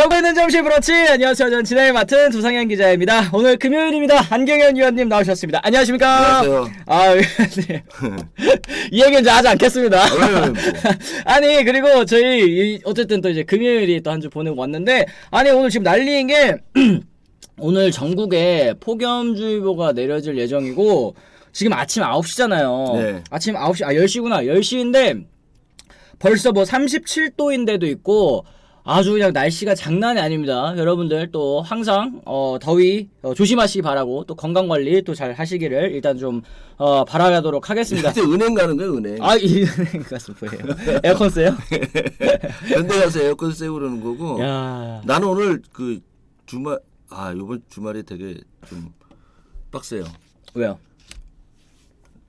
여기는 점심 브런치. 안녕하세요. 저는 진행을 맡은 두상현 기자입니다. 오늘 금요일입니다. 한경현 위원님 나오셨습니다. 안녕하십니까? 안녕하세요. 아, 위원님. 이 얘기는 이제 하지 않겠습니다. 아니, 그리고 저희 어쨌든 또 이제 금요일이 또 한 주 보내고 왔는데, 아니, 오늘 지금 난리인 게 오늘 전국에 폭염주의보가 내려질 예정이고, 지금 아침 9시잖아요. 네. 아침 9시, 10시구나. 10시인데, 벌써 뭐 37도인데도 있고, 아주 그냥 날씨가 장난이 아닙니다. 여러분들 또 항상 더위 조심하시기 바라고, 또 건강관리 또 잘 하시기를 일단 좀 바라도록 하겠습니다. 이제 은행 가는 거예요, 은행. 아, 이 은행 가서 뭐예요? 에어컨 세요? 현대 가서 에어컨 쐬고 그러는 거고. 야. 나는 오늘 그 주말, 요번 주말에 되게 좀 빡세요. 왜요?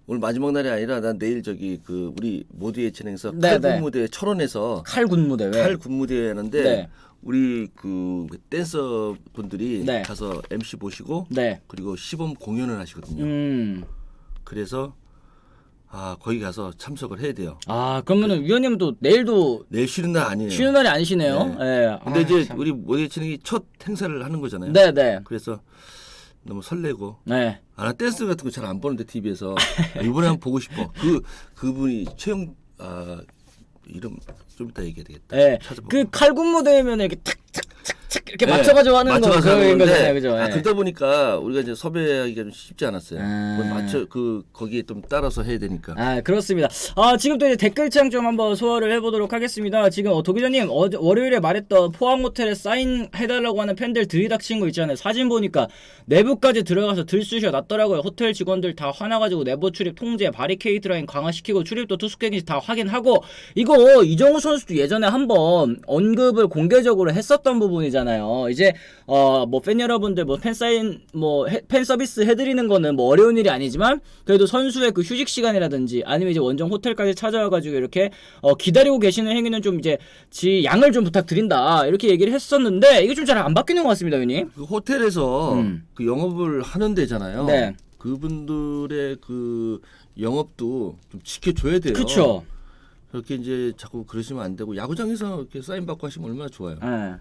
오늘 마지막 날이 아니라 난 내일 저기 그 우리 모두의 예체능에서 네, 칼군무대 철원에서 칼군무대 왜? 칼군무대 하는데 네. 우리 그 댄서 분들이 네. 가서 MC 보시고 네. 그리고 시범 공연을 하시거든요. 그래서 거기 가서 참석을 해야 돼요. 그러면은 위원님도 내일도 내일 쉬는 날 아니에요. 쉬는 날이 아니시네요. 네. 근데 이제 우리 모두의 예체능이 첫 행사를 하는 거잖아요. 네, 네. 그래서 너무 설레고. 네. 나 댄스 같은 거 잘 안 보는데 TV에서 이번에 한번 보고 싶어. 그분이 최영 이름 좀 이따 얘기해야 되겠다. 네. 찾아보고. 그 칼군무대면 이렇게 탁탁탁탁 이렇게 네. 맞춰가지고 하는 거 맞춰가서 그런 하는데, 거잖아요, 그죠? 네. 그러다 보니까 우리가 이제 섭외하기가 좀 쉽지 않았어요. 거기에 좀 따라서 해야 되니까. 그렇습니다. 지금 또 이제 댓글창 좀 한번 소화를 해보도록 하겠습니다. 지금 도 기자님 월요일에 말했던 포항 호텔에 사인 해달라고 하는 팬들 들이닥친 거 있잖아요. 사진 보니까 내부까지 들어가서 들쑤셔 놨더라고요. 호텔 직원들 다 화나가지고 내부 출입 통제, 바리케이트 라인 강화시키고 출입도 투숙객인지 다 확인하고. 이거 이정우 선수도 예전에 한번 언급을 공개적으로 했었던 부분이잖아요. 이제 뭐 팬 여러분들 뭐 팬 사인 뭐 팬 서비스 해드리는 거는 뭐 어려운 일이 아니지만 그래도 선수의 그 휴식 시간이라든지 아니면 이제 원정 호텔까지 찾아와가지고 이렇게 기다리고 계시는 행위는 좀 이제 양을 좀 부탁드린다 이렇게 얘기를 했었는데 이게 좀 잘 안 바뀌는 것 같습니다, 위원님. 그 호텔에서 그 영업을 하는 데잖아요. 네. 그분들의 그 영업도 좀 지켜줘야 돼요. 그렇죠. 그렇게 이제 자꾸 그러시면 안 되고 야구장에서 이렇게 사인 받고 하시면 얼마나 좋아요. 네.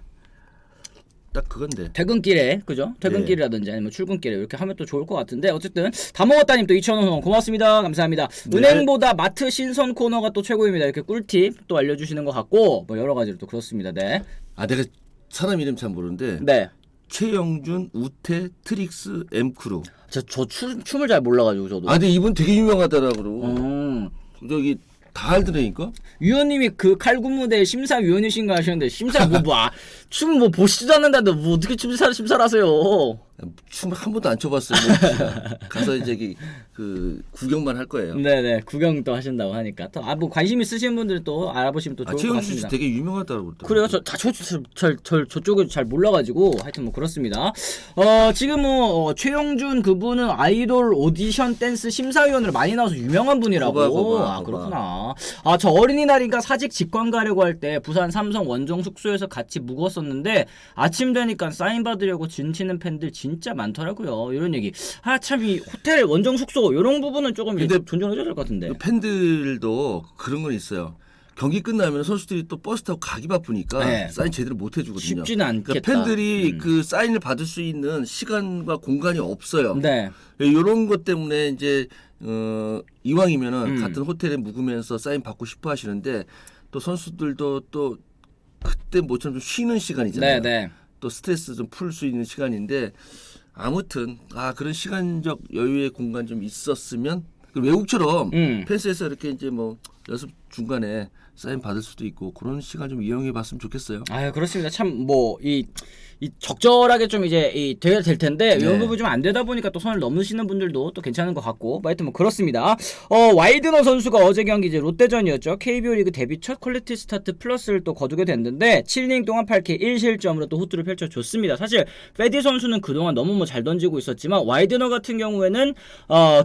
딱 그건데. 퇴근길에 그죠? 퇴근길이라든지 아니면 출근길에 이렇게 하면 또 좋을 것 같은데 어쨌든 다 먹었다님 또 2,000원 고맙습니다. 감사합니다. 네. 은행보다 마트 신선 코너가 또 최고입니다. 이렇게 꿀팁 또 알려주시는 것 같고 뭐 여러 가지로 또 그렇습니다. 네. 내가 사람 이름 잘 모르는데. 네. 최영준, 우태, 트릭스, 엠크루. 저 춤을 잘 몰라가지고 저도. 근데 이분 되게 유명하더라고. 저기 다 알더라니까. 위원님이 그 칼군무대 심사위원이신가 하셨는데 심사 춤 뭐 보시지도 않는다는데 뭐 어떻게 심사를 하세요? 춤을 한 번도 안 춰봤어요. 가서 이제 그 구경만 할 거예요. 네네, 구경 또 하신다고 하니까 또 뭐 관심 있으신 분들은 또 알아보시면 또 좋을 것 최영준 씨 같습니다. 되게 유명하다고 그래요? 저쪽을 잘 몰라가지고 하여튼 뭐 그렇습니다. 지금 뭐 최영준 그분은 아이돌 오디션 댄스 심사위원으로 많이 나와서 유명한 분이라고. 거봐. 그렇구나. 저 어린이날인가 사직 직관 가려고 할 때 부산 삼성 원정 숙소에서 같이 묵었었는데 아침 되니까 사인 받으려고 진치는 팬들 진짜 많더라고요. 이런 얘기. 참 이 호텔 원정 숙소 이런 부분은 조금 존중해줘야 될 것 같은데. 그 팬들도 그런 건 있어요. 경기 끝나면 선수들이 또 버스 타고 가기 바쁘니까 네. 사인 제대로 못 해주거든요. 쉽지는 않겠다. 그러니까 팬들이 그 사인을 받을 수 있는 시간과 공간이 없어요. 네. 이런 것 때문에 이제 이왕이면은 같은 호텔에 묵으면서 사인 받고 싶어 하시는데 또 선수들도 또 그때 모처럼 좀 쉬는 시간이잖아요. 네. 또 스트레스 좀 풀 수 있는 시간인데 아무튼 그런 시간적 여유의 공간 좀 있었으면 외국처럼 펜스에서 이렇게 이제 뭐 연습 중간에 사인 받을 수도 있고 그런 시간 좀 이용해 봤으면 좋겠어요. 그렇습니다. 참 뭐 이 적절하게 좀 이제 돼야 될 텐데 네. 이런 부분이 좀 안 되다 보니까 또 선을 넘으시는 분들도 또 괜찮은 것 같고 하여튼 뭐 그렇습니다. 와이드너 선수가 어제 경기 이제 롯데전이었죠. KBO 리그 데뷔 첫 퀄리티 스타트 플러스를 또 거두게 됐는데 7이닝 동안 8K 1실점으로 또 호투를 펼쳐줬습니다. 사실 페디 선수는 그동안 너무 뭐 잘 던지고 있었지만 와이드너 같은 경우에는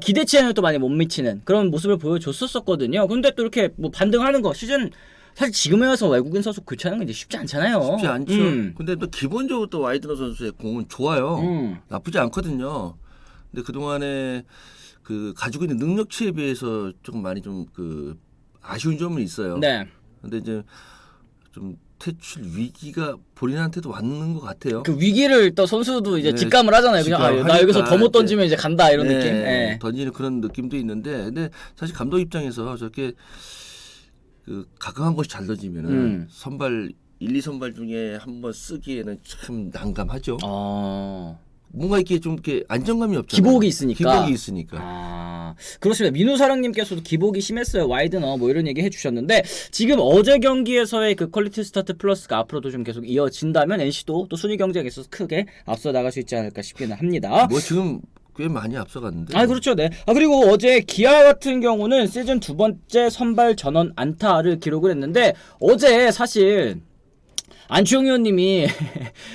기대치에는 또 많이 못 미치는 그런 모습을 보여줬었거든요. 근데 또 이렇게 뭐 반등하는 거 시즌 사실 지금에 와서 외국인 선수 교체하는 건 이제 쉽지 않잖아요. 쉽지 않죠. 근데 또 기본적으로 또 와이드너 선수의 공은 좋아요. 나쁘지 않거든요. 근데 그동안에 그 가지고 있는 능력치에 비해서 조금 많이 좀 그 아쉬운 점은 있어요. 네. 근데 이제 좀 퇴출 위기가 본인한테도 왔는 것 같아요. 그 위기를 또 선수도 이제 네, 직감을 하잖아요. 그냥 나 직감하니까 여기서 더 못 던지면 이제 간다 이런 네, 느낌. 예. 던지는 그런 느낌도 있는데, 근데 사실 감독 입장에서 저렇게 그 가까운 것이 잘 던지면은 선발 1, 2선발 중에 한번 쓰기에는 참 난감하죠. 뭔가 이렇게 좀 이렇게 안정감이 없잖아요. 기복이 있으니까. 기복이 있으니까. 그렇습니다. 민우사랑님께서도 기복이 심했어요. 와이드너 뭐 이런 얘기 해주셨는데 지금 어제 경기에서의 그 퀄리티 스타트 플러스가 앞으로도 좀 계속 이어진다면 NC도 또 순위 경쟁에 있어서 크게 앞서 나갈 수 있지 않을까 싶기는 합니다. 뭐 지금 꽤 많이 앞서갔는데. 그렇죠. 네. 그리고 어제 기아 같은 경우는 시즌 2번째 선발 전원 안타를 기록을 했는데 어제 사실 안치홍 의원님이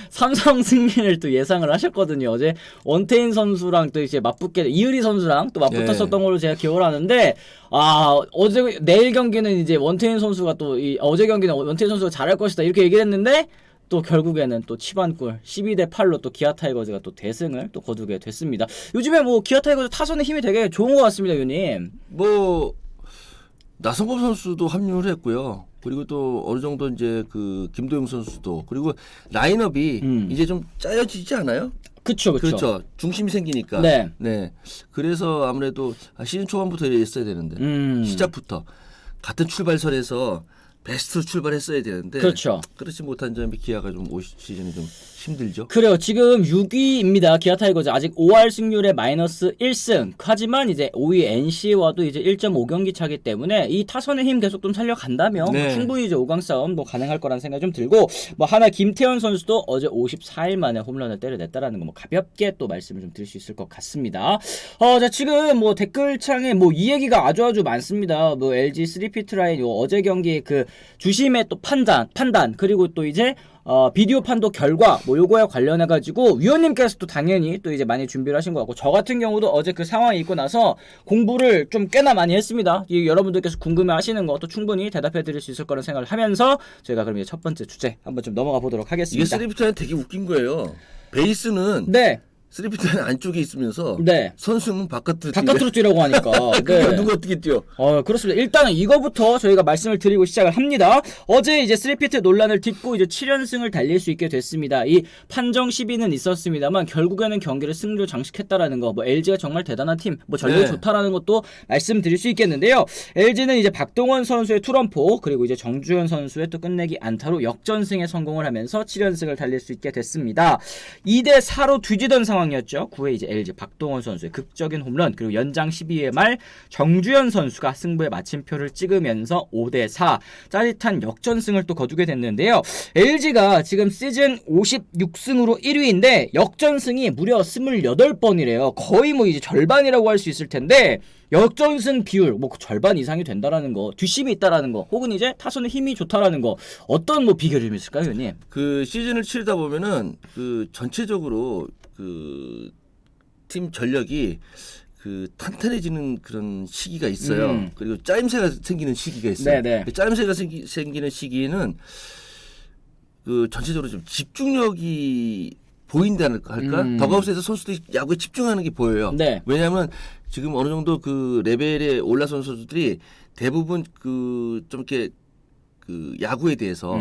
삼성 승리를 또 예상을 하셨거든요. 어제 원태인 선수랑 또 이제 맞붙게 이의리 선수랑 또 맞붙었었던 걸로 제가 기억을 하는데 어제 내일 경기는 이제 원태인 선수가 또 어제 경기는 원태인 선수가 잘할 것이다 이렇게 얘기를 했는데 또 결국에는 또 치반골 12대 8로 또 기아 타이거즈가 또 대승을 또 거두게 됐습니다. 요즘에 뭐 기아 타이거즈 타선의 힘이 되게 좋은 것 같습니다, 의원님. 뭐 나성범 선수도 합류를 했고요. 그리고 또 어느 정도 이제 그 김도영 선수도 그리고 라인업이 이제 좀 짜여지지 않아요? 그렇죠. 그렇죠. 중심이 생기니까. 네. 그래서 아무래도 시즌 초반부터 이랬어야 되는데 시작부터 같은 출발선에서 베스트로 출발했어야 되는데 그렇죠. 그렇지 못한 점이 기아가 좀 올 시즌이 좀 힘들죠. 그래요. 지금 6위입니다. 기아 타이거즈 아직 5할 승률에 마이너스 1승. 하지만 이제 5위 NC와도 이제 1.5경기 차기 때문에 이 타선의 힘 계속 좀 살려간다면 네. 충분히 이제 5강 싸움 뭐 가능할 거라는 생각이 좀 들고 뭐 하나 김태현 선수도 어제 54일 만에 홈런을 때려냈다라는 거 뭐 가볍게 또 말씀을 좀 드릴 수 있을 것 같습니다. 자 지금 뭐 댓글창에 뭐 이 얘기가 아주 많습니다. 뭐 LG 3피트 라인 요 어제 경기 그 주심의 또 판단 그리고 또 이제 비디오 판도 결과 뭐 요거에 관련해 가지고 위원님께서도 당연히 또 이제 많이 준비를 하신 것 같고 저 같은 경우도 어제 그 상황이 있고 나서 공부를 좀 꽤나 많이 했습니다. 여러분들께서 궁금해 하시는 것도 충분히 대답해 드릴 수 있을 거라는 생각을 하면서 저희가 그럼 이제 첫 번째 주제 한번 좀 넘어가 보도록 하겠습니다. 이게 쓰리피트는 되게 웃긴 거예요. 베이스는 쓰리피트는 안쪽에 있으면서 선수는 바깥으로 뛰라고 하니까 누가 어떻게 뛰어? 그렇습니다. 일단은 이거부터 저희가 말씀을 드리고 시작을 합니다. 어제 이제 쓰리피트 논란을 딛고 이제 7연승을 달릴 수 있게 됐습니다. 이 판정 시비는 있었습니다만 결국에는 경기를 승리로 장식했다라는 거. 뭐 LG가 정말 대단한 팀, 뭐 전력이 좋다라는 것도 말씀드릴 수 있겠는데요. LG는 이제 박동원 선수의 투런포 그리고 이제 정주현 선수의 또 끝내기 안타로 역전승에 성공을 하면서 7연승을 달릴 수 있게 됐습니다. 2대 4로 뒤지던 상황. 이었죠. 9회 이제 LG 박동원 선수의 극적인 홈런 그리고 연장 12회 말 정주현 선수가 승부의 마침표를 찍으면서 5대 4 짜릿한 역전승을 또 거두게 됐는데요. LG가 지금 시즌 56승으로 1위인데 역전승이 무려 28번이래요. 거의 뭐 이제 절반이라고 할 수 있을 텐데 역전승 비율 뭐 절반 이상이 된다라는 거, 뒷심이 있다라는 거, 혹은 이제 타선의 힘이 좋다라는 거 어떤 뭐 비결이 좀 있을까요, 의원님? 그 시즌을 치르다 보면은 그 전체적으로 그 팀 전력이 그 탄탄해지는 그런 시기가 있어요. 그리고 짜임새가 생기는 시기가 있어요. 짜임새가 생기는 시기에는 그 전체적으로 좀 집중력이 보인다는 할까? 더가웃에서 선수들이 야구에 집중하는 게 보여요. 왜냐하면 지금 어느 정도 그 레벨에 올라선 선수들이 대부분 그 좀 이렇게 그 야구에 대해서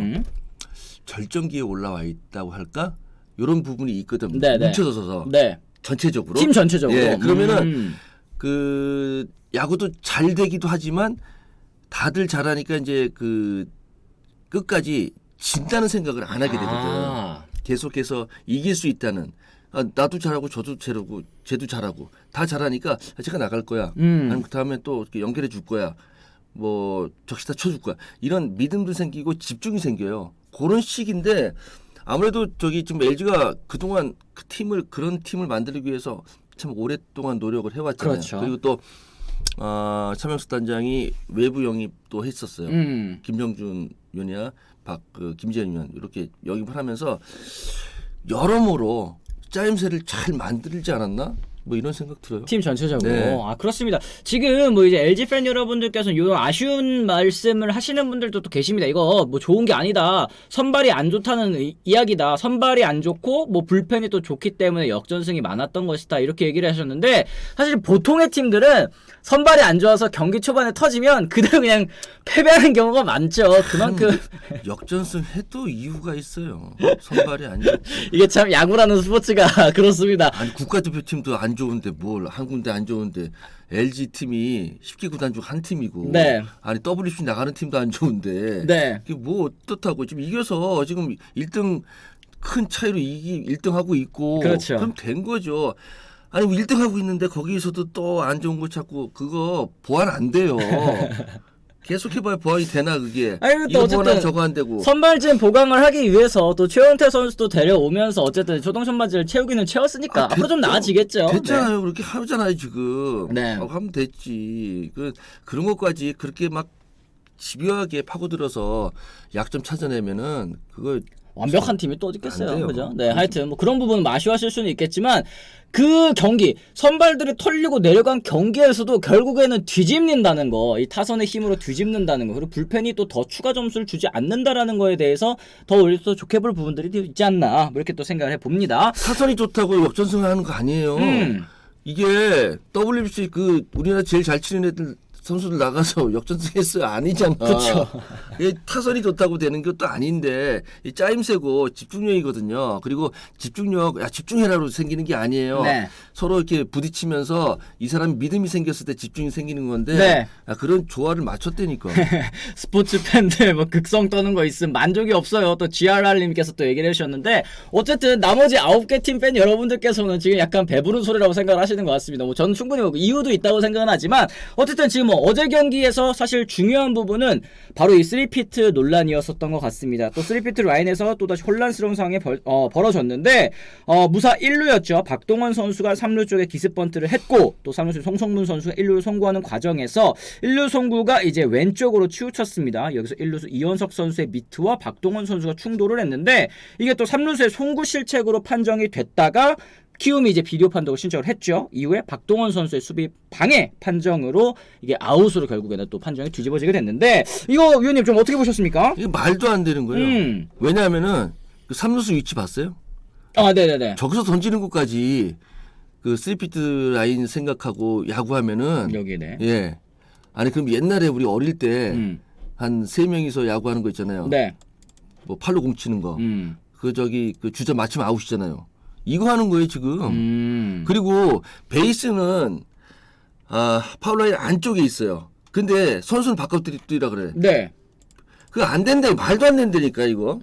절정기에 올라와 있다고 할까? 이런 부분이 있거든. 뭉쳐져서 전체적으로 팀 전체적으로. 그러면은 그 야구도 잘 되기도 하지만 다들 잘하니까 이제 그 끝까지 진다는 생각을 안 하게 되거든. 계속해서 이길 수 있다는. 나도 잘하고 저도 잘하고 쟤도 잘하고 다 잘하니까 제가 나갈 거야. 아니면 그다음에 또 이렇게 연결해 줄 거야. 뭐 적시다 쳐줄 거야. 이런 믿음도 생기고 집중이 생겨요. 그런 시기인데 아무래도 저기 지금 LG가 그동안 그 팀을 그런 팀을 만들기 위해서 참 오랫동안 노력을 해왔잖아요. 그리고 또 차명수 단장이 외부 영입도 했었어요. 김정준 위원이나 김재현 위원 이렇게 영입을 하면서 여러모로 짜임새를 잘 만들지 않았나? 뭐 이런 생각 들어요. 팀 전체적으로. 네. 아, 그렇습니다. 지금 뭐 이제 LG 팬 여러분들께서는 요 아쉬운 말씀을 하시는 분들도 또 계십니다. 이거 뭐 좋은 게 아니다. 선발이 안 좋다는 이야기다. 선발이 안 좋고 뭐 불펜이 또 좋기 때문에 역전승이 많았던 것이다. 이렇게 얘기를 하셨는데 사실 보통의 팀들은 선발이 안 좋아서 경기 초반에 터지면 그대로 그냥 패배하는 경우가 많죠. 그만큼 역전승 해도 이유가 있어요. 선발이 안 좋고. 이게 참 야구라는 스포츠가 그렇습니다. 아니 국가대표팀도 안 좋은데 뭘 한 군데 안 좋은데 LG 팀이 10개 구단 중 한 팀이고 네. 아니 WBC 나가는 팀도 안 좋은데 네. 이게 뭐 어떻다고 지금 이겨서 지금 1등 큰 차이로 1등 하고 있고 그렇죠. 그럼 된 거죠. 아니 1등 하고 있는데 거기서도 또 안 좋은 거 찾고 그거 보완 안 돼요. 계속 해봐야 보완이 되나 그게. 아니, 또 이거 보완하면 어쨌든 저거 안 되고. 선발진 보강을 하기 위해서 또 최원태 선수도 데려오면서 어쨌든 조동 선발진을 채우기는 채웠으니까 앞으로 좀 나아지겠죠. 됐잖아요. 그렇게 하잖아요 지금. 네. 하면 됐지. 그런 것까지 그렇게 막 집요하게 파고들어서 약점 찾아내면은 그거 완벽한 팀이 또 어디 안 있겠어요. 돼요. 그죠? 네, 하여튼 뭐 그런 부분은 아쉬워하실 수는 있겠지만 그 경기 선발들이 털리고 내려간 경기에서도 결국에는 뒤집는다는 거, 이 타선의 힘으로 뒤집는다는 거, 그리고 불펜이 또 더 추가 점수를 주지 않는다라는 거에 대해서 더 오히려 또 좋게 볼 부분들이 있지 않나 뭐 이렇게 또 생각을 해봅니다. 타선이 좋다고 역전승하는 거 아니에요. 이게 WBC 우리나라 제일 잘 치는 애들 선수들 나가서 역전승했어요 아니잖아. 그쵸. 타선이 좋다고 되는 것도 아닌데 이 짜임새고 집중력이거든요. 그리고 집중해라로 생기는 게 아니에요. 네. 서로 이렇게 부딪히면서 이 사람이 믿음이 생겼을 때 집중이 생기는 건데 네. 그런 조화를 맞췄다니까. 스포츠 팬들 뭐 극성 떠는 거 있으면 만족이 없어요. 또 GRR님께서 또 얘기를 해주셨는데 어쨌든 나머지 9개 팀 팬 여러분들께서는 지금 약간 배부른 소리라고 생각을 하시는 것 같습니다. 뭐 저는 충분히 뭐 이유도 있다고 생각은 하지만 어쨌든 지금 뭐 어제 경기에서 사실 중요한 부분은 바로 이 3피트 논란이었었던 것 같습니다. 또 3피트 라인에서 또다시 혼란스러운 상황이 벌어졌는데 무사 1루였죠. 박동원 선수가 3루 쪽에 기습번트를 했고 또 3루수 송성문 선수가 1루를 송구하는 과정에서 1루 송구가 이제 왼쪽으로 치우쳤습니다. 여기서 1루수 이원석 선수의 미트와 박동원 선수가 충돌을 했는데 이게 또 3루수의 송구 실책으로 판정이 됐다가 키움이 이제 비디오 판독을 신청을 했죠. 이후에 박동원 선수의 수비 방해 판정으로 이게 아웃으로 결국에는 또 판정이 뒤집어지게 됐는데 이거 위원님 좀 어떻게 보셨습니까? 이게 말도 안 되는 거예요. 왜냐하면은 그 3루수 위치 봤어요? 아, 네네네. 저기서 던지는 것까지 그 3피트 라인 생각하고 야구하면은 여기네. 예. 아니 그럼 옛날에 우리 어릴 때 한 3명이서 야구하는 거 있잖아요. 네. 뭐 팔로 공 치는 거. 그 주자 맞추면 아웃이잖아요. 이거 하는 거예요 지금. 그리고 베이스는 파울라인 안쪽에 있어요. 근데 선수는 바깥으로 뛰라 그래. 네. 그거 안 된다. 말도 안 된다니까 이거.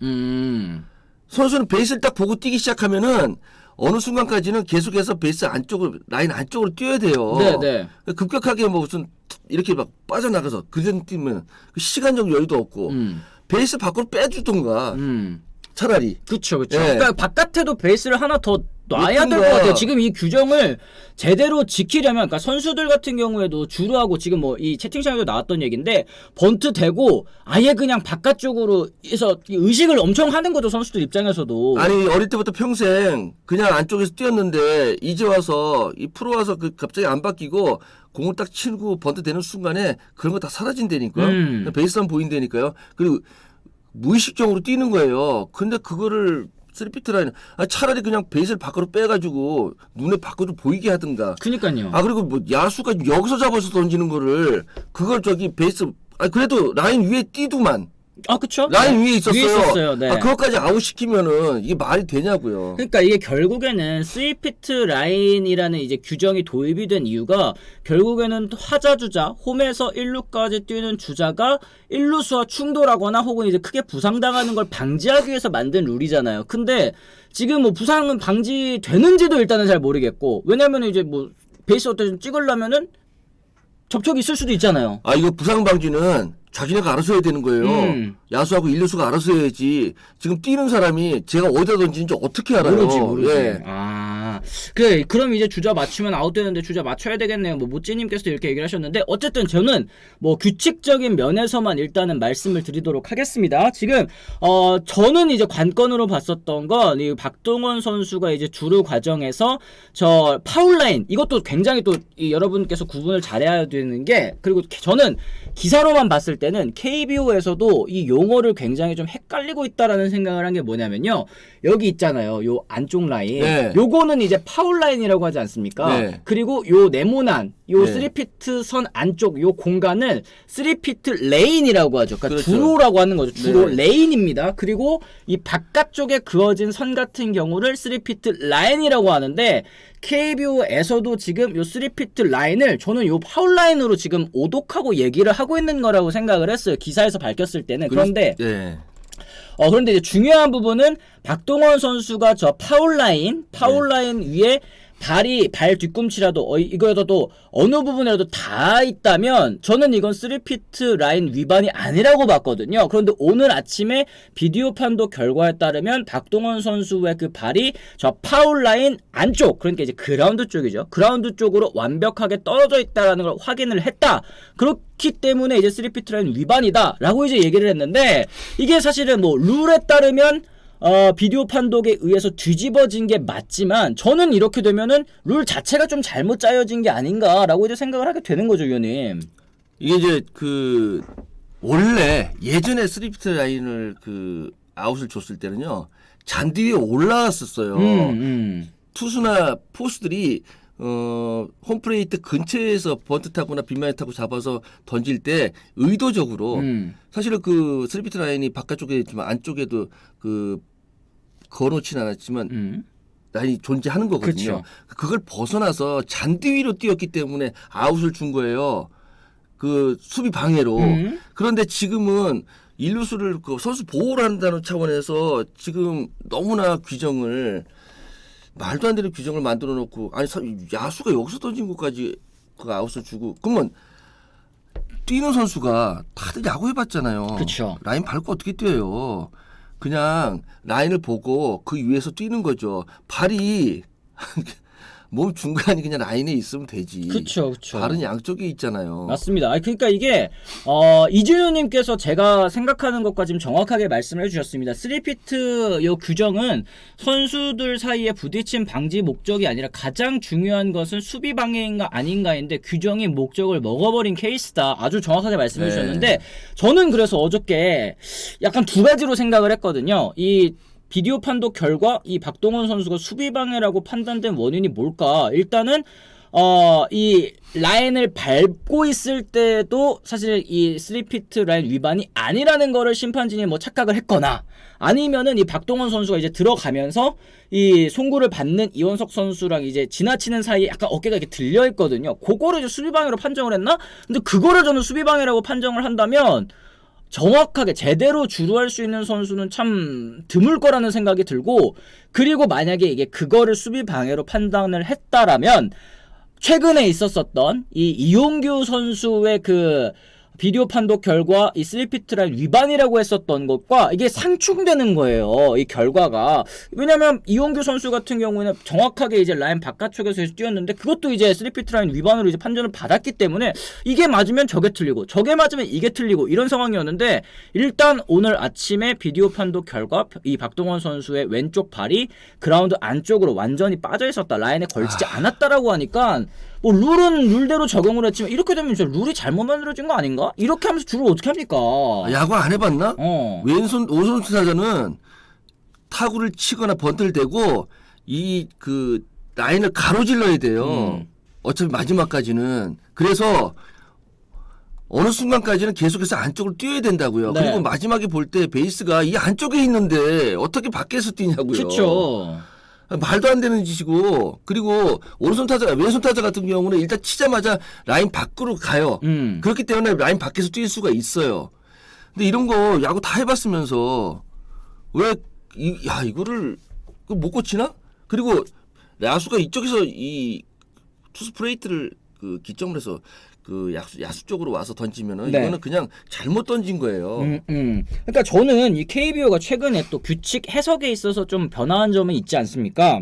선수는 베이스를 딱 보고 뛰기 시작하면은 어느 순간까지는 계속해서 베이스 라인 안쪽으로 뛰어야 돼요. 네네. 급격하게 뭐 무슨 이렇게 막 빠져나가서 그런 뛰면 시간적 여유도 없고 베이스 밖으로 빼주던가 차라리. 그쵸. 예. 그러니까 바깥에도 베이스를 하나 더 놔야 될 것 그러니까. 같아요. 지금 이 규정을 제대로 지키려면, 그러니까 선수들 같은 경우에도 주루하고 지금 뭐 이 채팅창에도 나왔던 얘기인데 번트 대고 아예 그냥 바깥쪽으로 해서 의식을 엄청 하는 거죠. 선수들 입장에서도. 아니 어릴 때부터 평생 그냥 안쪽에서 뛰었는데 이제 와서 이 프로 와서 갑자기 안 바뀌고 공을 딱 치고 번트 되는 순간에 그런 거 다 사라진다니까. 베이스만 보인다니까요. 그리고 무의식적으로 뛰는 거예요. 근데 그거를 3피트 라인 차라리 그냥 베이스를 밖으로 빼가지고 눈에 밖으로 보이게 하든가. 그니까요. 그리고 뭐 야수가 여기서 잡아서 던지는 거를 그걸 베이스 그래도 라인 위에 뛰더만. 그쵸? 라인 네. 위에 있었어요. 위에 있었어요. 네. 그것까지 아웃시키면은 이게 말이 되냐고요. 그러니까 이게 결국에는 3피트 라인이라는 이제 규정이 도입이 된 이유가 결국에는 화자주자 홈에서 1루까지 뛰는 주자가 1루수와 충돌하거나 혹은 이제 크게 부상당하는 걸 방지하기 위해서 만든 룰이잖아요. 근데 지금 뭐 부상은 방지되는지도 일단은 잘 모르겠고 왜냐면 이제 뭐 베이스 어떻게 찍으려면은 접촉이 있을 수도 있잖아요. 이거 부상 방지는 자기네가 알아서 해야 되는 거예요. 야수하고 1루수가 알아서 해야지. 지금 뛰는 사람이 제가 어디다 던지는지 어떻게 알아요? 모르지. 예. 그래, 그럼 이제 주자 맞추면 아웃되는데 주자 맞춰야 되겠네요. 뭐 모찌님께서도 이렇게 얘기를 하셨는데 어쨌든 저는 뭐 규칙적인 면에서만 일단은 말씀을 드리도록 하겠습니다. 지금 저는 이제 관건으로 봤었던 건 이 박동원 선수가 이제 주루 과정에서 저 파울라인 이것도 굉장히 또 이 여러분께서 구분을 잘해야 되는 게, 그리고 저는 기사로만 봤을 때는 KBO에서도 이 용어를 굉장히 좀 헷갈리고 있다라는 생각을 한 게 뭐냐면요. 여기 있잖아요. 요 안쪽 라인. 네. 요거는 이제 파울 라인이라고 하지 않습니까? 네. 그리고 요 네모난 요 네. 3피트 선 안쪽 요 공간을 3피트 레인이라고 하죠. 그러니까 그렇죠. 주로라고 하는 거죠. 주로 네. 레인입니다. 그리고 이 바깥쪽에 그어진 선 같은 경우를 3피트 라인이라고 하는데, KBO에서도 지금 요 3피트 라인을 저는 요 파울 라인으로 지금 오독하고 얘기를 하고 있는 거라고 생각을 했어요. 기사에서 밝혔을 때는. 그런데 네. 그런데 이제 중요한 부분은 박동원 선수가 저 파울 라인 위에 발 뒤꿈치라도 이거라도 어느 부분이라도 닿아 있다면 저는 이건 3피트 라인 위반이 아니라고 봤거든요. 그런데 오늘 아침에 비디오 판독 결과에 따르면 박동원 선수의 그 발이 저 파울 라인 안쪽, 그러니까 이제 그라운드 쪽이죠. 그라운드 쪽으로 완벽하게 떨어져 있다라는 걸 확인을 했다. 그렇기 때문에 이제 3피트 라인 위반이다라고 이제 얘기를 했는데, 이게 사실은 뭐 룰에 따르면 비디오 판독에 의해서 뒤집어진 게 맞지만 저는 이렇게 되면은 룰 자체가 좀 잘못 짜여진 게 아닌가라고 이제 생각을 하게 되는 거죠, 위원님. 이게 이제 그 원래 예전에 3피트 라인을 그 아웃을 줬을 때는요, 잔디 위에 올라왔었어요. 투수나 포수들이 홈플레이트 근처에서 번트 타거나 빗마이 타고 잡아서 던질 때 의도적으로 사실은 그 3피트 라인이 바깥쪽에 있지만 안쪽에도 그 거놓지는 않았지만 라인이 존재하는 거거든요. 그쵸. 그걸 벗어나서 잔디 위로 뛰었기 때문에 아웃을 준 거예요. 그 수비 방해로. 그런데 지금은 일루수를 그 선수 보호를 한다는 차원에서 지금 너무나 규정을 말도 안 되는 규정을 만들어 놓고, 아니 야수가 여기서 던진 것까지 그 아웃을 주고, 그러면 뛰는 선수가 다들 야구 해봤잖아요. 그쵸. 라인 밟고 어떻게 뛰어요? 그냥 라인을 보고 그 위에서 뛰는 거죠. 발이 몸 중간이 그냥 라인에 있으면 되지. 그쵸. 발은 양쪽에 있잖아요. 맞습니다. 그러니까 이게 이준호님께서 제가 생각하는 것과 지금 정확하게 말씀을 해주셨습니다. 3피트 요 규정은 선수들 사이에 부딪힘 방지 목적이 아니라 가장 중요한 것은 수비 방해인가 아닌가인데 규정이 목적을 먹어버린 케이스다. 아주 정확하게 말씀해 주셨는데, 저는 그래서 어저께 약간 두 가지로 생각을 했거든요. 이 비디오 판독 결과 이 박동원 선수가 수비 방해라고 판단된 원인이 뭘까? 일단은 이 라인을 밟고 있을 때도 사실 이 3피트 라인 위반이 아니라는 거를 심판진이 뭐 착각을 했거나, 아니면은 이 박동원 선수가 이제 들어가면서 이 송구를 받는 이원석 선수랑 이제 지나치는 사이에 약간 어깨가 이렇게 들려 있거든요. 그거를 이제 수비 방해로 판정을 했나? 근데 그거를 저는 수비 방해라고 판정을 한다면 정확하게 제대로 주루할 수 있는 선수는 참 드물 거라는 생각이 들고, 그리고 만약에 이게 그거를 수비 방해로 판단을 했다라면 최근에 있었었던 이 이용규 선수의 그 비디오 판독 결과 이 3피트 라인 위반이라고 했었던 것과 이게 상충되는 거예요. 이 결과가. 왜냐면 이용규 선수 같은 경우에는 정확하게 이제 라인 바깥쪽에서 뛰었는데 그것도 이제 3피트 라인 위반으로 이제 판정을 받았기 때문에 이게 맞으면 저게 틀리고 저게 맞으면 이게 틀리고 이런 상황이었는데, 일단 오늘 아침에 비디오 판독 결과 이 박동원 선수의 왼쪽 발이 그라운드 안쪽으로 완전히 빠져 있었다. 라인에 걸치지 않았다라고 하니까 뭐 룰은 룰대로 적용을 했지만 이렇게 되면 진짜 룰이 잘못 만들어진 거 아닌가? 이렇게 하면서 주를 어떻게 합니까? 야구 안 해봤나? 오손 투수자는 타구를 치거나 번트를 대고 이 그 라인을 가로질러야 돼요. 어차피 마지막까지는. 그래서 어느 순간까지는 계속해서 안쪽으로 뛰어야 된다고요. 네. 그리고 마지막에 볼 때 베이스가 이 안쪽에 있는데 어떻게 밖에서 뛰냐고요. 그렇죠. 말도 안 되는 짓이고, 그리고 왼손 타자 같은 경우는 일단 치자마자 라인 밖으로 가요. 그렇기 때문에 라인 밖에서 뛸 수가 있어요. 근데 이런 거 야구 다 해봤으면서 왜 이거를 못 고치나? 그리고 야수가 이쪽에서 이 투수 플레이트를 그 기점을 해서 그 야수 쪽으로 와서 던지면은 네. 이거는 그냥 잘못 던진 거예요. 그러니까 저는 이 KBO가 최근에 또 규칙 해석에 있어서 좀 변화한 점은 있지 않습니까?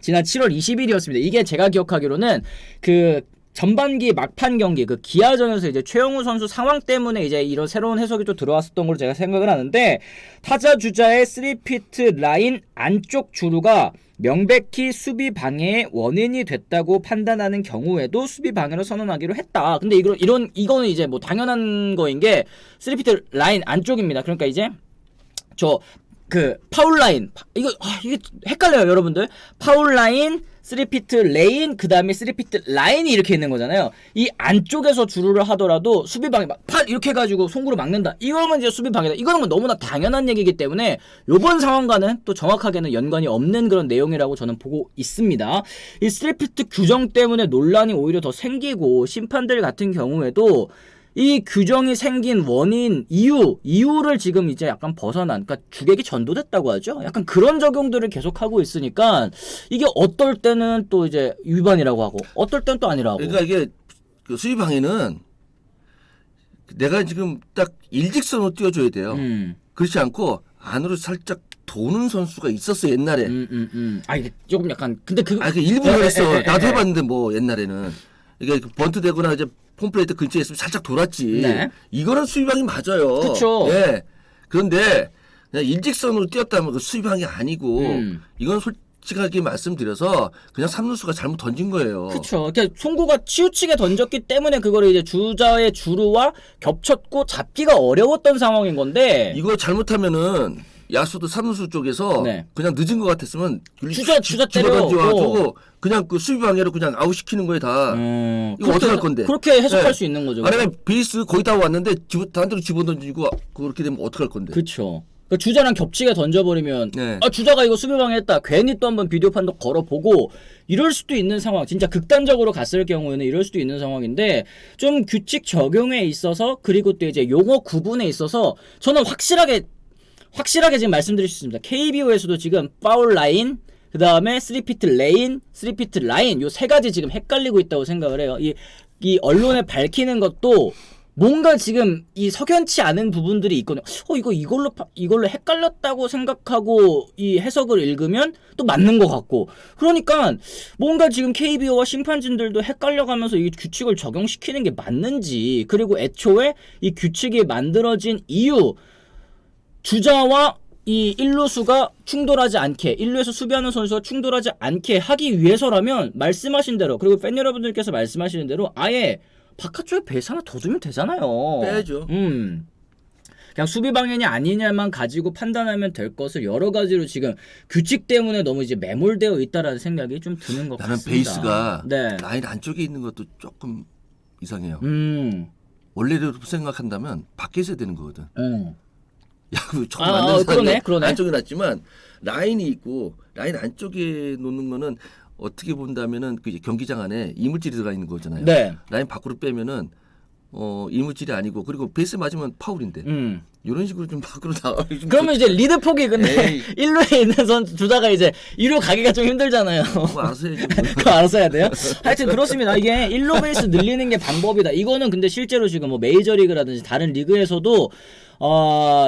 지난 7월 20일이었습니다. 이게 제가 기억하기로는 그 전반기 막판 경기 그 기아전에서 이제 최영우 선수 상황 때문에 이제 이런 새로운 해석이 또 들어왔었던 걸로 제가 생각을 하는데, 타자 주자의 3피트 라인 안쪽 주루가 명백히 수비 방해의 원인이 됐다고 판단하는 경우에도 수비 방해로 선언하기로 했다. 근데 이거는 이제 뭐 당연한 거인 게 3피트 라인 안쪽입니다. 그러니까 이제 그 파울 라인 이게 헷갈려요 여러분들. 파울 라인, 3피트 레인, 그 다음에 3피트 라인이 이렇게 있는 거잖아요. 이 안쪽에서 주루를 하더라도 수비 방해 팔 이렇게 해가지고 송구로 막는다, 이거면 이제 수비 방해다, 이거는 뭐 너무나 당연한 얘기이기 때문에 요번 상황과는 또 정확하게는 연관이 없는 그런 내용이라고 저는 보고 있습니다. 이 3피트 규정 때문에 논란이 오히려 더 생기고, 심판들 같은 경우에도 이 규정이 생긴 원인, 이유를 지금 이제 약간 벗어난, 그러니까 주객이 전도됐다고 하죠. 약간 그런 적용들을 계속하고 있으니까 이게 어떨 때는 또 이제 위반이라고 하고, 어떨 때는 또 아니라고. 그러니까 이게 그 수비 방해는 내가 지금 딱 일직선으로 띄워줘야 돼요. 그렇지 않고 안으로 살짝 도는 선수가 있었어 옛날에. 이게 조금 약간 근데 그 일부러 했어. 나도 해봤는데 뭐 옛날에는 이게 번트 되거나 이제 홈플레이트 근처에 있으면 살짝 돌았지. 네. 이거는 수비방이 맞아요. 그쵸. 예. 그런데 그냥 일직선으로 뛰었다면 그 수비방이 아니고 이건 솔직하게 말씀드려서 그냥 삼루수가 잘못 던진 거예요. 그렇죠. 그러니까 송구가 치우치게 던졌기 때문에 그거를 이제 주자의 주루와 겹쳤고 잡기가 어려웠던 상황인 건데, 이거 잘못하면은 야수도 삼루수 쪽에서 네. 그냥 늦은 것 같았으면 주자 때려 던져가지고 그냥 그 수비 방해로 그냥 아웃시키는 거에 다. 이거 어떻게 할 건데? 그렇게 해석할 수 있는 거죠. 만약에 베이스 거의 다 왔는데 단대로 집어던지고 그렇게 되면 어떡할 건데? 그렇죠. 그러니까 주자랑 겹치게 던져버리면 네. 주자가 이거 수비 방해했다, 괜히 또 한번 비디오 판독 걸어보고 이럴 수도 있는 상황, 진짜 극단적으로 갔을 경우에는 이럴 수도 있는 상황인데, 좀 규칙 적용에 있어서 그리고 또 이제 용어 구분에 있어서 저는 확실하게 지금 말씀드릴 수 있습니다. KBO에서도 지금 파울 라인, 그 다음에 3피트 레인, 3피트 라인 요 세 가지 지금 헷갈리고 있다고 생각을 해요. 이 언론에 밝히는 것도 뭔가 지금 이 석연치 않은 부분들이 있거든요. 이걸로 헷갈렸다고 생각하고 이 해석을 읽으면 또 맞는 것 같고, 그러니까 뭔가 지금 KBO와 심판진들도 헷갈려가면서 이 규칙을 적용시키는 게 맞는지, 그리고 애초에 이 규칙이 만들어진 이유, 주자와 이 1루수가 충돌하지 않게, 1루에서 수비하는 선수가 충돌하지 않게 하기 위해서라면 말씀하신 대로, 그리고 팬 여러분들께서 말씀하시는 대로 아예 바깥쪽에 베이스 하나 더 두면 되잖아요. 빼야죠. 그냥 수비 방향이 아니냐만 가지고 판단하면 될 것을 여러 가지로 지금 규칙 때문에 너무 이제 매몰되어 있다라는 생각이 좀 드는 것 나는 같습니다. 베이스가 네. 라인 안쪽에 있는 것도 조금 이상해요. 음. 원래대로 생각한다면 밖에 있어야 되는 거거든. 야구 처음 아, 만든 사람이 그러네. 안쪽에 놨지만 라인이 있고 라인 안쪽에 놓는 거는 어떻게 본다면은 그 경기장 안에 이물질이 들어가 있는 거잖아요. 네. 라인 밖으로 빼면은 이물질이 아니고, 그리고 베이스 맞으면 파울인데 이런 식으로 좀 밖으로 나와. 그러면 이제 리드 폭이 근데 에이. 1루에 있는 선수 주자가 이제 2루 가기가 좀 힘들잖아요. 그거 알아서 해야지. 그거 알아서 해야 돼요? 하여튼 그렇습니다. 이게 1루 베이스 늘리는 게 방법이다. 이거는 근데 실제로 지금 뭐 메이저리그라든지 다른 리그에서도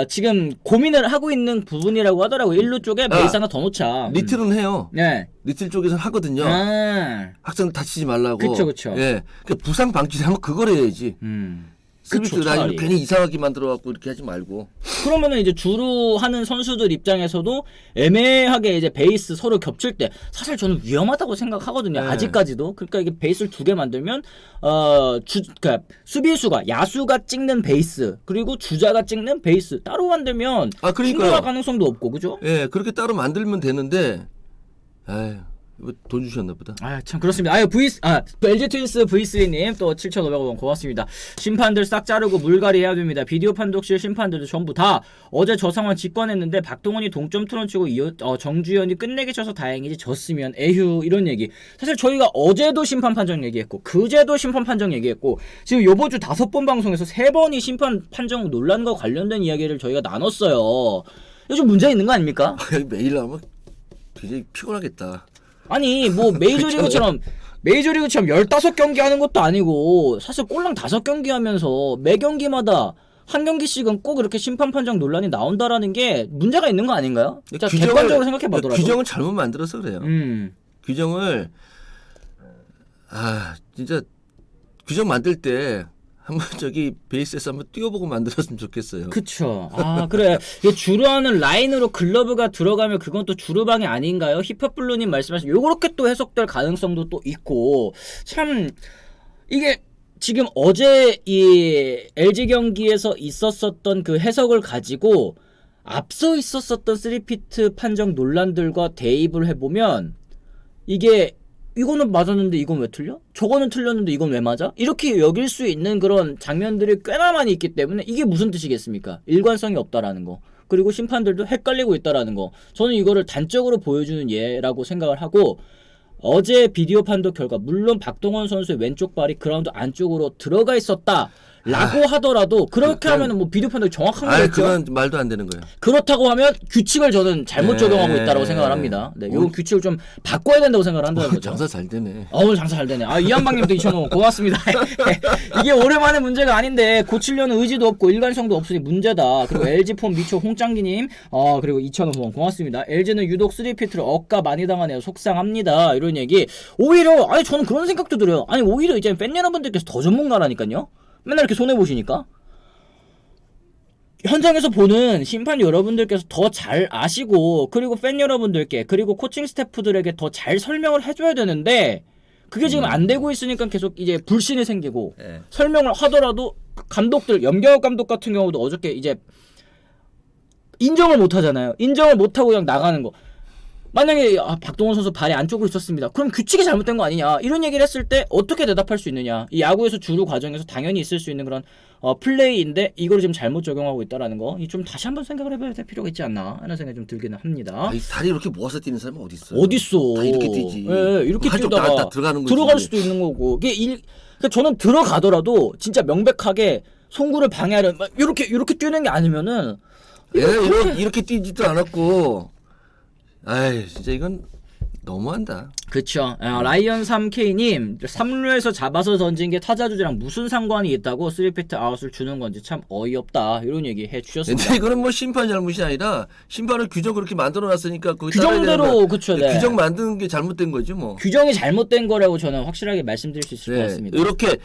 지금 고민을 하고 있는 부분이라고 하더라고요. 1루 쪽에 베이스 하나 더 놓자. 리틀은 해요. 네. 리틀 쪽에서는 하거든요. 아. 학생들 다치지 말라고. 그쵸. 예. 그 부상 방지하면 그걸 해야지. 그쵸, 스피드 라인을 차라리. 괜히 이상하게 만들어갖고 이렇게 하지 말고. 그러면은 이제 주루 하는 선수들 입장에서도 애매하게 이제 베이스 서로 겹칠 때 사실 저는 위험하다고 생각하거든요. 네. 아직까지도. 그러니까 이게 베이스를 두 개 만들면 그러니까 수비수가, 야수가 찍는 베이스 그리고 주자가 찍는 베이스 따로 만들면 그러니까요. 충돌할 가능성도 없고, 그죠? 예, 그렇게 따로 만들면 되는데, 에이, 이거 돈 주셨나 보다. 참 그렇습니다. LG 트윈스 V3님 또 7,500원 고맙습니다. 심판들 싹 자르고 물갈이 해야 됩니다. 비디오 판독실 심판들도 전부 다 어제 저 상황 직관했는데 박동원이 동점 트런치고 정주현이 끝내기 쳐서 다행이지, 졌으면 에휴, 이런 얘기. 사실 저희가 어제도 심판 판정 얘기했고 그제도 심판 판정 얘기했고 지금 요번 주 5번 방송에서 3번이 심판 판정 논란과 관련된 이야기를 저희가 나눴어요. 이거 좀 문제 있는 거 아닙니까? 매일 나오면 굉장히 피곤하겠다. 아니 뭐 메이저리그처럼 15경기 하는 것도 아니고 사실 꼴랑 5경기 하면서 매 경기마다 한 경기씩은 꼭 이렇게 심판 판정 논란이 나온다라는 게 문제가 있는 거 아닌가요? 자, 객관적으로 생각해 보더라도 규정을 잘못 만들어서 그래요. 규정을 진짜 규정 만들 때 한번 저기 베이스에서 한번 띄워보고 만들었으면 좋겠어요. 그쵸. 그래. 주루하는 라인으로 글러브가 들어가면 그건 또 주루방이 아닌가요? 힙합블루님 말씀하신 요렇게 또 해석될 가능성도 또 있고 참 이게 지금 어제 이 LG 경기에서 있었었던 그 해석을 가지고 앞서 있었었던 3피트 판정 논란들과 대입을 해보면 이거는 맞았는데 이건 왜 틀려? 저거는 틀렸는데 이건 왜 맞아? 이렇게 여길 수 있는 그런 장면들이 꽤나 많이 있기 때문에 이게 무슨 뜻이겠습니까? 일관성이 없다라는 거. 그리고 심판들도 헷갈리고 있다라는 거. 저는 이거를 단적으로 보여주는 예라고 생각을 하고 어제 비디오 판독 결과 물론 박동원 선수의 왼쪽 발이 그라운드 안쪽으로 들어가 있었다. 라고 하더라도 그렇게 하면은 뭐 비디오 판독이 정확한 거겠죠. 그건 말도 안 되는 거예요. 그렇다고 하면 규칙을 저는 잘못 적용하고 있다고 생각을 합니다. 네, 요 규칙을 좀 바꿔야 된다고 생각을 한다는 거죠. 장사 잘 되네. 오늘 장사 잘 되네. 이한방님도 2,000원 고맙습니다. 이게 오랜만에 문제가 아닌데 고치려는 의지도 없고 일관성도 없으니 문제다. 그리고 LG폰 미초 홍짱기님 그리고 2,000원 후원 고맙습니다. LG는 유독 3피트를 억까 많이 당하네요. 속상합니다. 이런 얘기. 오히려 저는 그런 생각도 들어요. 오히려 이제 팬 여러분들께서 더 전문가라니까요. 맨날 이렇게 손해보시니까 현장에서 보는 심판 여러분들께서 더 잘 아시고 그리고 팬 여러분들께 그리고 코칭 스태프들에게 더 잘 설명을 해줘야 되는데 그게 지금 안 되고 있으니까 계속 이제 불신이 생기고 설명을 하더라도 감독들 염경엽 감독 같은 경우도 어저께 이제 인정을 못 하잖아요. 인정을 못 하고 그냥 나가는 거. 만약에 박동원 선수 발이 안쪽으로 있었습니다. 그럼 규칙이 잘못된 거 아니냐 이런 얘기를 했을 때 어떻게 대답할 수 있느냐. 이 야구에서 주루 과정에서 당연히 있을 수 있는 그런 플레이인데 이걸 지금 잘못 적용하고 있다라는 거 좀 다시 한번 생각을 해봐야 될 필요가 있지 않나 하는 생각이 좀 들기는 합니다. 다리 이렇게 모아서 뛰는 사람은 어디 있어요? 어딨어. 다 이렇게 뛰지. 이렇게 뛰다가 다 들어가는 거지. 들어갈 수도 있는 거고 그러니까 저는 들어가더라도 진짜 명백하게 송구를 방해하려 이렇게 뛰는 게 아니면은 이렇게 뛰지도 않았고 진짜 이건 너무한다. 그쵸. 라이언 3K님 3루에서 잡아서 던진 게 타자 주자랑 무슨 상관이 있다고 3피트 아웃을 주는 건지 참 어이없다 이런 얘기 해주셨습니다. 근데 이거는 뭐 심판 잘못이 아니라 심판을 규정 그렇게 만들어놨으니까 규정대로 그쵸. 네. 규정 만드는 게 잘못된 거지 뭐. 규정이 잘못된 거라고 저는 확실하게 말씀드릴 수 있을 것 같습니다. 이렇게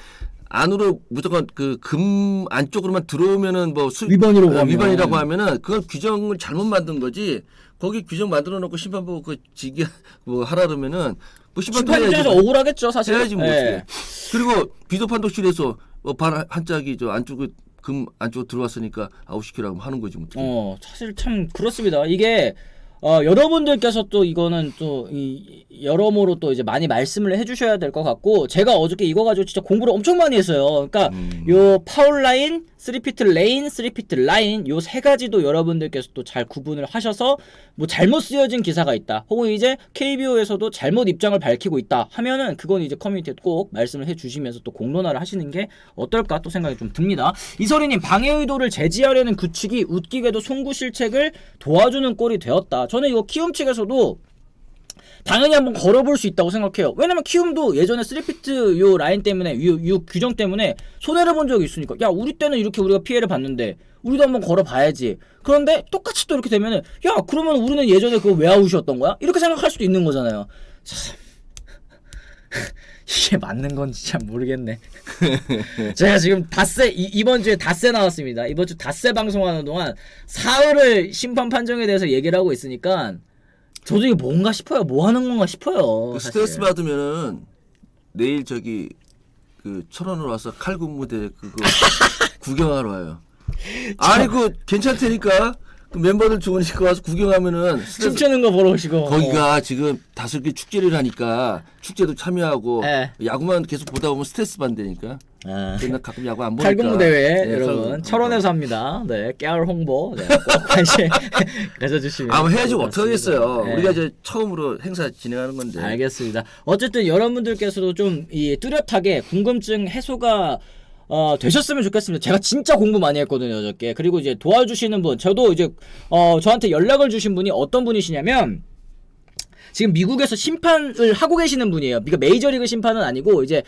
안으로 무조건 그 금 안쪽으로만 들어오면은 뭐 위반이라고 하면은 그건 규정을 잘못 만든 거지. 거기 규정 만들어 놓고 심판 보고 그 지기 뭐 하라 그러면은 뭐 심판 입장에서 억울하겠죠 사실. 해야지 뭐 어떻게. 그리고 비디오 판독실에서 발 한 짝이 저 안쪽에 금 안쪽으로 들어왔으니까 아웃시키라고 하는 거지 뭐. 사실 참 그렇습니다. 이게 여러분들께서 또 이거는 또 여러모로 또 이제 많이 말씀을 해주셔야 될 것 같고 제가 어저께 이거 가지고 진짜 공부를 엄청 많이 했어요. 그러니까 요 파울 라인, 3피트 레인, 3피트 라인 요 세 가지도 여러분들께서 또 잘 구분을 하셔서 뭐 잘못 쓰여진 기사가 있다. 혹은 이제 KBO에서도 잘못 입장을 밝히고 있다 하면은 그건 이제 커뮤니티에 꼭 말씀을 해주시면서 또 공론화를 하시는 게 어떨까 또 생각이 좀 듭니다. 이설이님 방해 의도를 제지하려는 규칙이 웃기게도 송구 실책을 도와주는 꼴이 되었다. 저는 이거 키움 측에서도 당연히 한번 걸어볼 수 있다고 생각해요. 왜냐면 키움도 예전에 3피트 요 라인 때문에 요 규정 때문에 손해를 본 적이 있으니까 야 우리 때는 이렇게 우리가 피해를 봤는데 우리도 한번 걸어봐야지. 그런데 똑같이 또 이렇게 되면은 야 그러면 우리는 예전에 그거 왜 아웃이었던 거야? 이렇게 생각할 수도 있는 거잖아요. 참 이게 맞는 건지 참 모르겠네. 제가 지금 이번 주에 닷새 나왔습니다. 이번 주 닷새 방송하는 동안 사흘을 심판 판정에 대해서 얘기를 하고 있으니까 저도 이게 뭔가 싶어요. 뭐 하는 건가 싶어요. 스트레스 받으면은 내일 저기 그 철원으로 와서 칼군무대 그거 구경하러 와요. 아니 그 괜찮다니까. 그 멤버들 좋으니까 와서 구경하면은 춤추는 거 보러 오시고 거기가 지금 다섯 개 축제를 하니까 축제도 참여하고 야구만 계속 보다 보면 스트레스 받는다니까. 그러나 가끔 야구 안 보니까. 칼군무 대회 여러분 철원에서 합니다. 네, 깨알 홍보 꼭 관심 가져주시면. 해야지 어떻게 하겠어요. 우리가 이제 처음으로 행사 진행하는 건데. 알겠습니다. 어쨌든 여러분들께서도 좀 이 뚜렷하게 궁금증 해소가 되셨으면 좋겠습니다. 제가 진짜 공부 많이 했거든요, 어저께. 그리고 이제 도와주시는 분, 저도 이제, 저한테 연락을 주신 분이 어떤 분이시냐면, 지금 미국에서 심판을 하고 계시는 분이에요. 그러니까 메이저리그 심판은 아니고, 이제,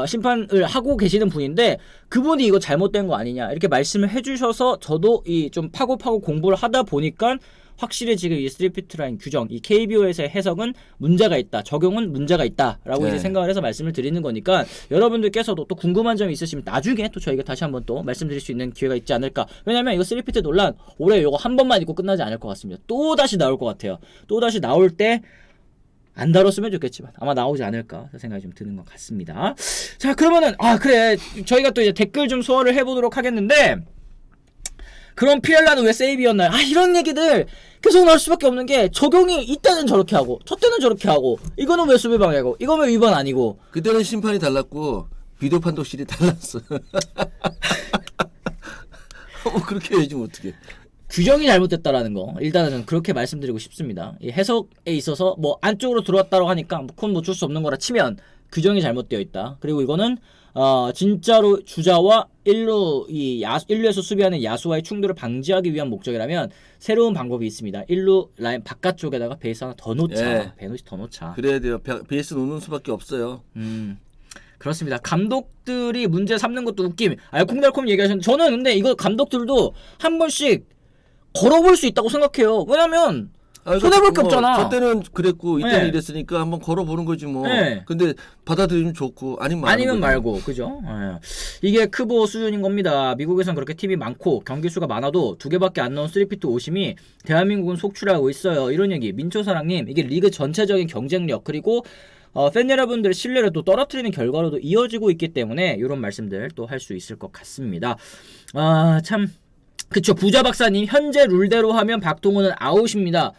심판을 하고 계시는 분인데, 그분이 이거 잘못된 거 아니냐, 이렇게 말씀을 해주셔서, 저도 좀 파고 공부를 하다 보니까, 확실히 지금 이 3피트 라인 규정, 이 KBO에서의 해석은 문제가 있다, 적용은 문제가 있다라고 네. 이제 생각을 해서 말씀을 드리는 거니까 여러분들께서도 또 궁금한 점이 있으시면 나중에 또 저희가 다시 한번 또 말씀드릴 수 있는 기회가 있지 않을까. 왜냐면 이거 3피트 논란 올해 이거 한 번만 있고 끝나지 않을 것 같습니다. 또 다시 나올 것 같아요. 또 다시 나올 때 안 다뤘으면 좋겠지만 아마 나오지 않을까 생각이 좀 드는 것 같습니다. 자, 그러면은 그래, 저희가 또 이제 댓글 좀 소화를 해보도록 하겠는데, 그럼 피렐라는 왜 세이비였나요? 이런 얘기들 계속 나올 수밖에 없는 게, 적용이 이때는 저렇게 하고 저 때는 저렇게 하고, 이거는 왜 수비 방해고 이거는 왜 위반 아니고. 그때는 심판이 달랐고 비디오 판독실이 달랐어. 그렇게 해야지 어떻게. 규정이 잘못됐다라는 거 일단은 저는 그렇게 말씀드리고 싶습니다. 이 해석에 있어서 뭐 안쪽으로 들어왔다고 하니까 그건 뭐 줄 수 없는 거라 치면 규정이 잘못되어 있다. 그리고 이거는 진짜로 주자와 1루에서 수비하는 야수와의 충돌을 방지하기 위한 목적이라면 새로운 방법이 있습니다. 1루 라인 바깥쪽에다가 베이스 하나 더 놓자. 예. 베이스 더 놓자. 그래야 돼요. 베이스 놓는 수밖에 없어요. 그렇습니다. 감독들이 문제 삼는 것도 웃김. 알콩달콩 얘기하셨는데, 저는 근데 이거 감독들도 한 번씩 걸어볼 수 있다고 생각해요. 왜냐면 손해볼 게 없잖아. 저 때는 그랬고 이때는 네. 이랬으니까 한번 걸어보는 거지 뭐. 네. 근데 받아들이면 좋고 아니면 말고, 그죠? 이게 크보 수준인 겁니다. 미국에선 그렇게 팀이 많고 경기 수가 많아도 2개밖에 안 넣은 3피트 오심이 대한민국은 속출하고 있어요. 이런 얘기. 민초사랑님, 이게 리그 전체적인 경쟁력 그리고 팬 여러분들의 신뢰를 또 떨어뜨리는 결과로도 이어지고 있기 때문에 이런 말씀들 또 할 수 있을 것 같습니다. 참, 그쵸. 부자 박사님, 현재 룰대로 하면 박동원은 아웃입니다.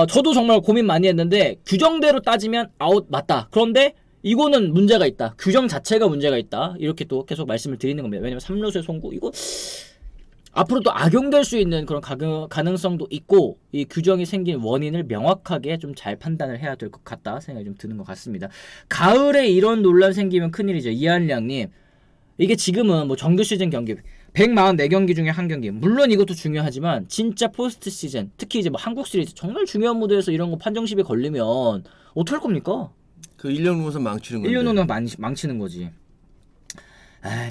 저도 정말 고민 많이 했는데 규정대로 따지면 아웃 맞다. 그런데 이거는 문제가 있다. 규정 자체가 문제가 있다. 이렇게 또 계속 말씀을 드리는 겁니다. 왜냐면 3루수의 송구 이거 앞으로 또 악용될 수 있는 그런 가능성도 있고, 이 규정이 생긴 원인을 명확하게 좀 잘 판단을 해야 될 것 같다 생각이 좀 드는 것 같습니다. 가을에 이런 논란 생기면 큰일이죠. 이한량님, 이게 지금은 뭐 정규 시즌 경기 144경기 중에 한 경기, 물론 이것도 중요하지만 진짜 포스트 시즌, 특히 이제 뭐 한국 시리즈 정말 중요한 무대에서 이런 거 판정 시비에 걸리면 어떡할 겁니까? 그 1년 후에서 망치는 건데. 1년 후는 망치는 거지.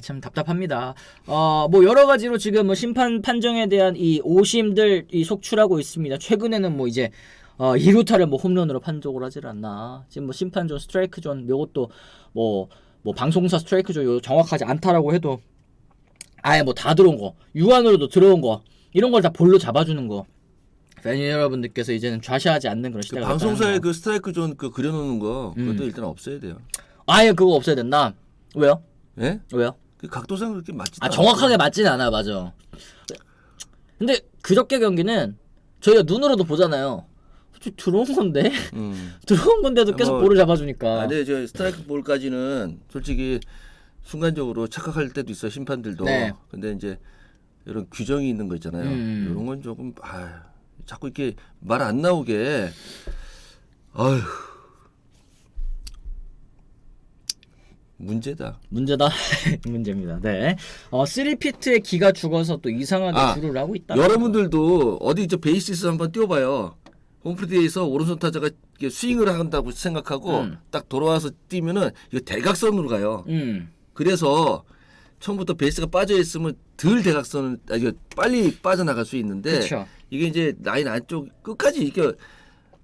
참 답답합니다. 뭐 여러 가지로 지금 뭐 심판 판정에 대한 이 오심들 이 속출하고 있습니다. 최근에는 뭐 이제 2루타를 뭐 홈런으로 판독을 하질 않나. 지금 뭐 심판존, 스트라이크 존, 요것도 뭐 방송사 스트라이크 존 정확하지 않다라고 해도 아예 뭐 다 들어온 거, 유한으로도 들어온 거, 이런 걸 다 볼로 잡아주는 거. 팬 여러분들께서 이제는 좌시하지 않는 그런 시대가 됐다는 방송사에 거. 그 스트라이크 존 그 그려놓는 거 그것도 일단 없애야 돼요. 아예 그거 없애야 된다. 왜요? 예? 왜요? 그 각도상 그렇게 맞지. 정확하게 맞진 않아. 맞아. 근데 그저께 경기는 저희가 눈으로도 보잖아요. 솔직히 들어온 건데 들어온 건데도 계속 볼을 잡아주니까. 네, 저 스트라이크 볼까지는 솔직히 순간적으로 착각할 때도 있어, 심판들도. 네. 근데 이제 이런 규정이 있는 거 있잖아요. 이런 건 조금 자꾸 이렇게 말 안 나오게. 아휴. 문제다. 문제입니다. 네. 3피트의 기가 죽어서 또 이상하게 줄을 하고 있다. 여러분들도 어디 저 베이시스 한번 뛰어봐요. 홈플레이에서 오른손 타자가 이렇게 스윙을 한다고 생각하고 딱 돌아와서 뛰면은 이거 대각선으로 가요. 그래서 처음부터 베이스가 빠져 있으면 덜 대각선은 이거 빨리 빠져나갈 수 있는데, 그쵸. 이게 이제 라인 안쪽 끝까지 이렇게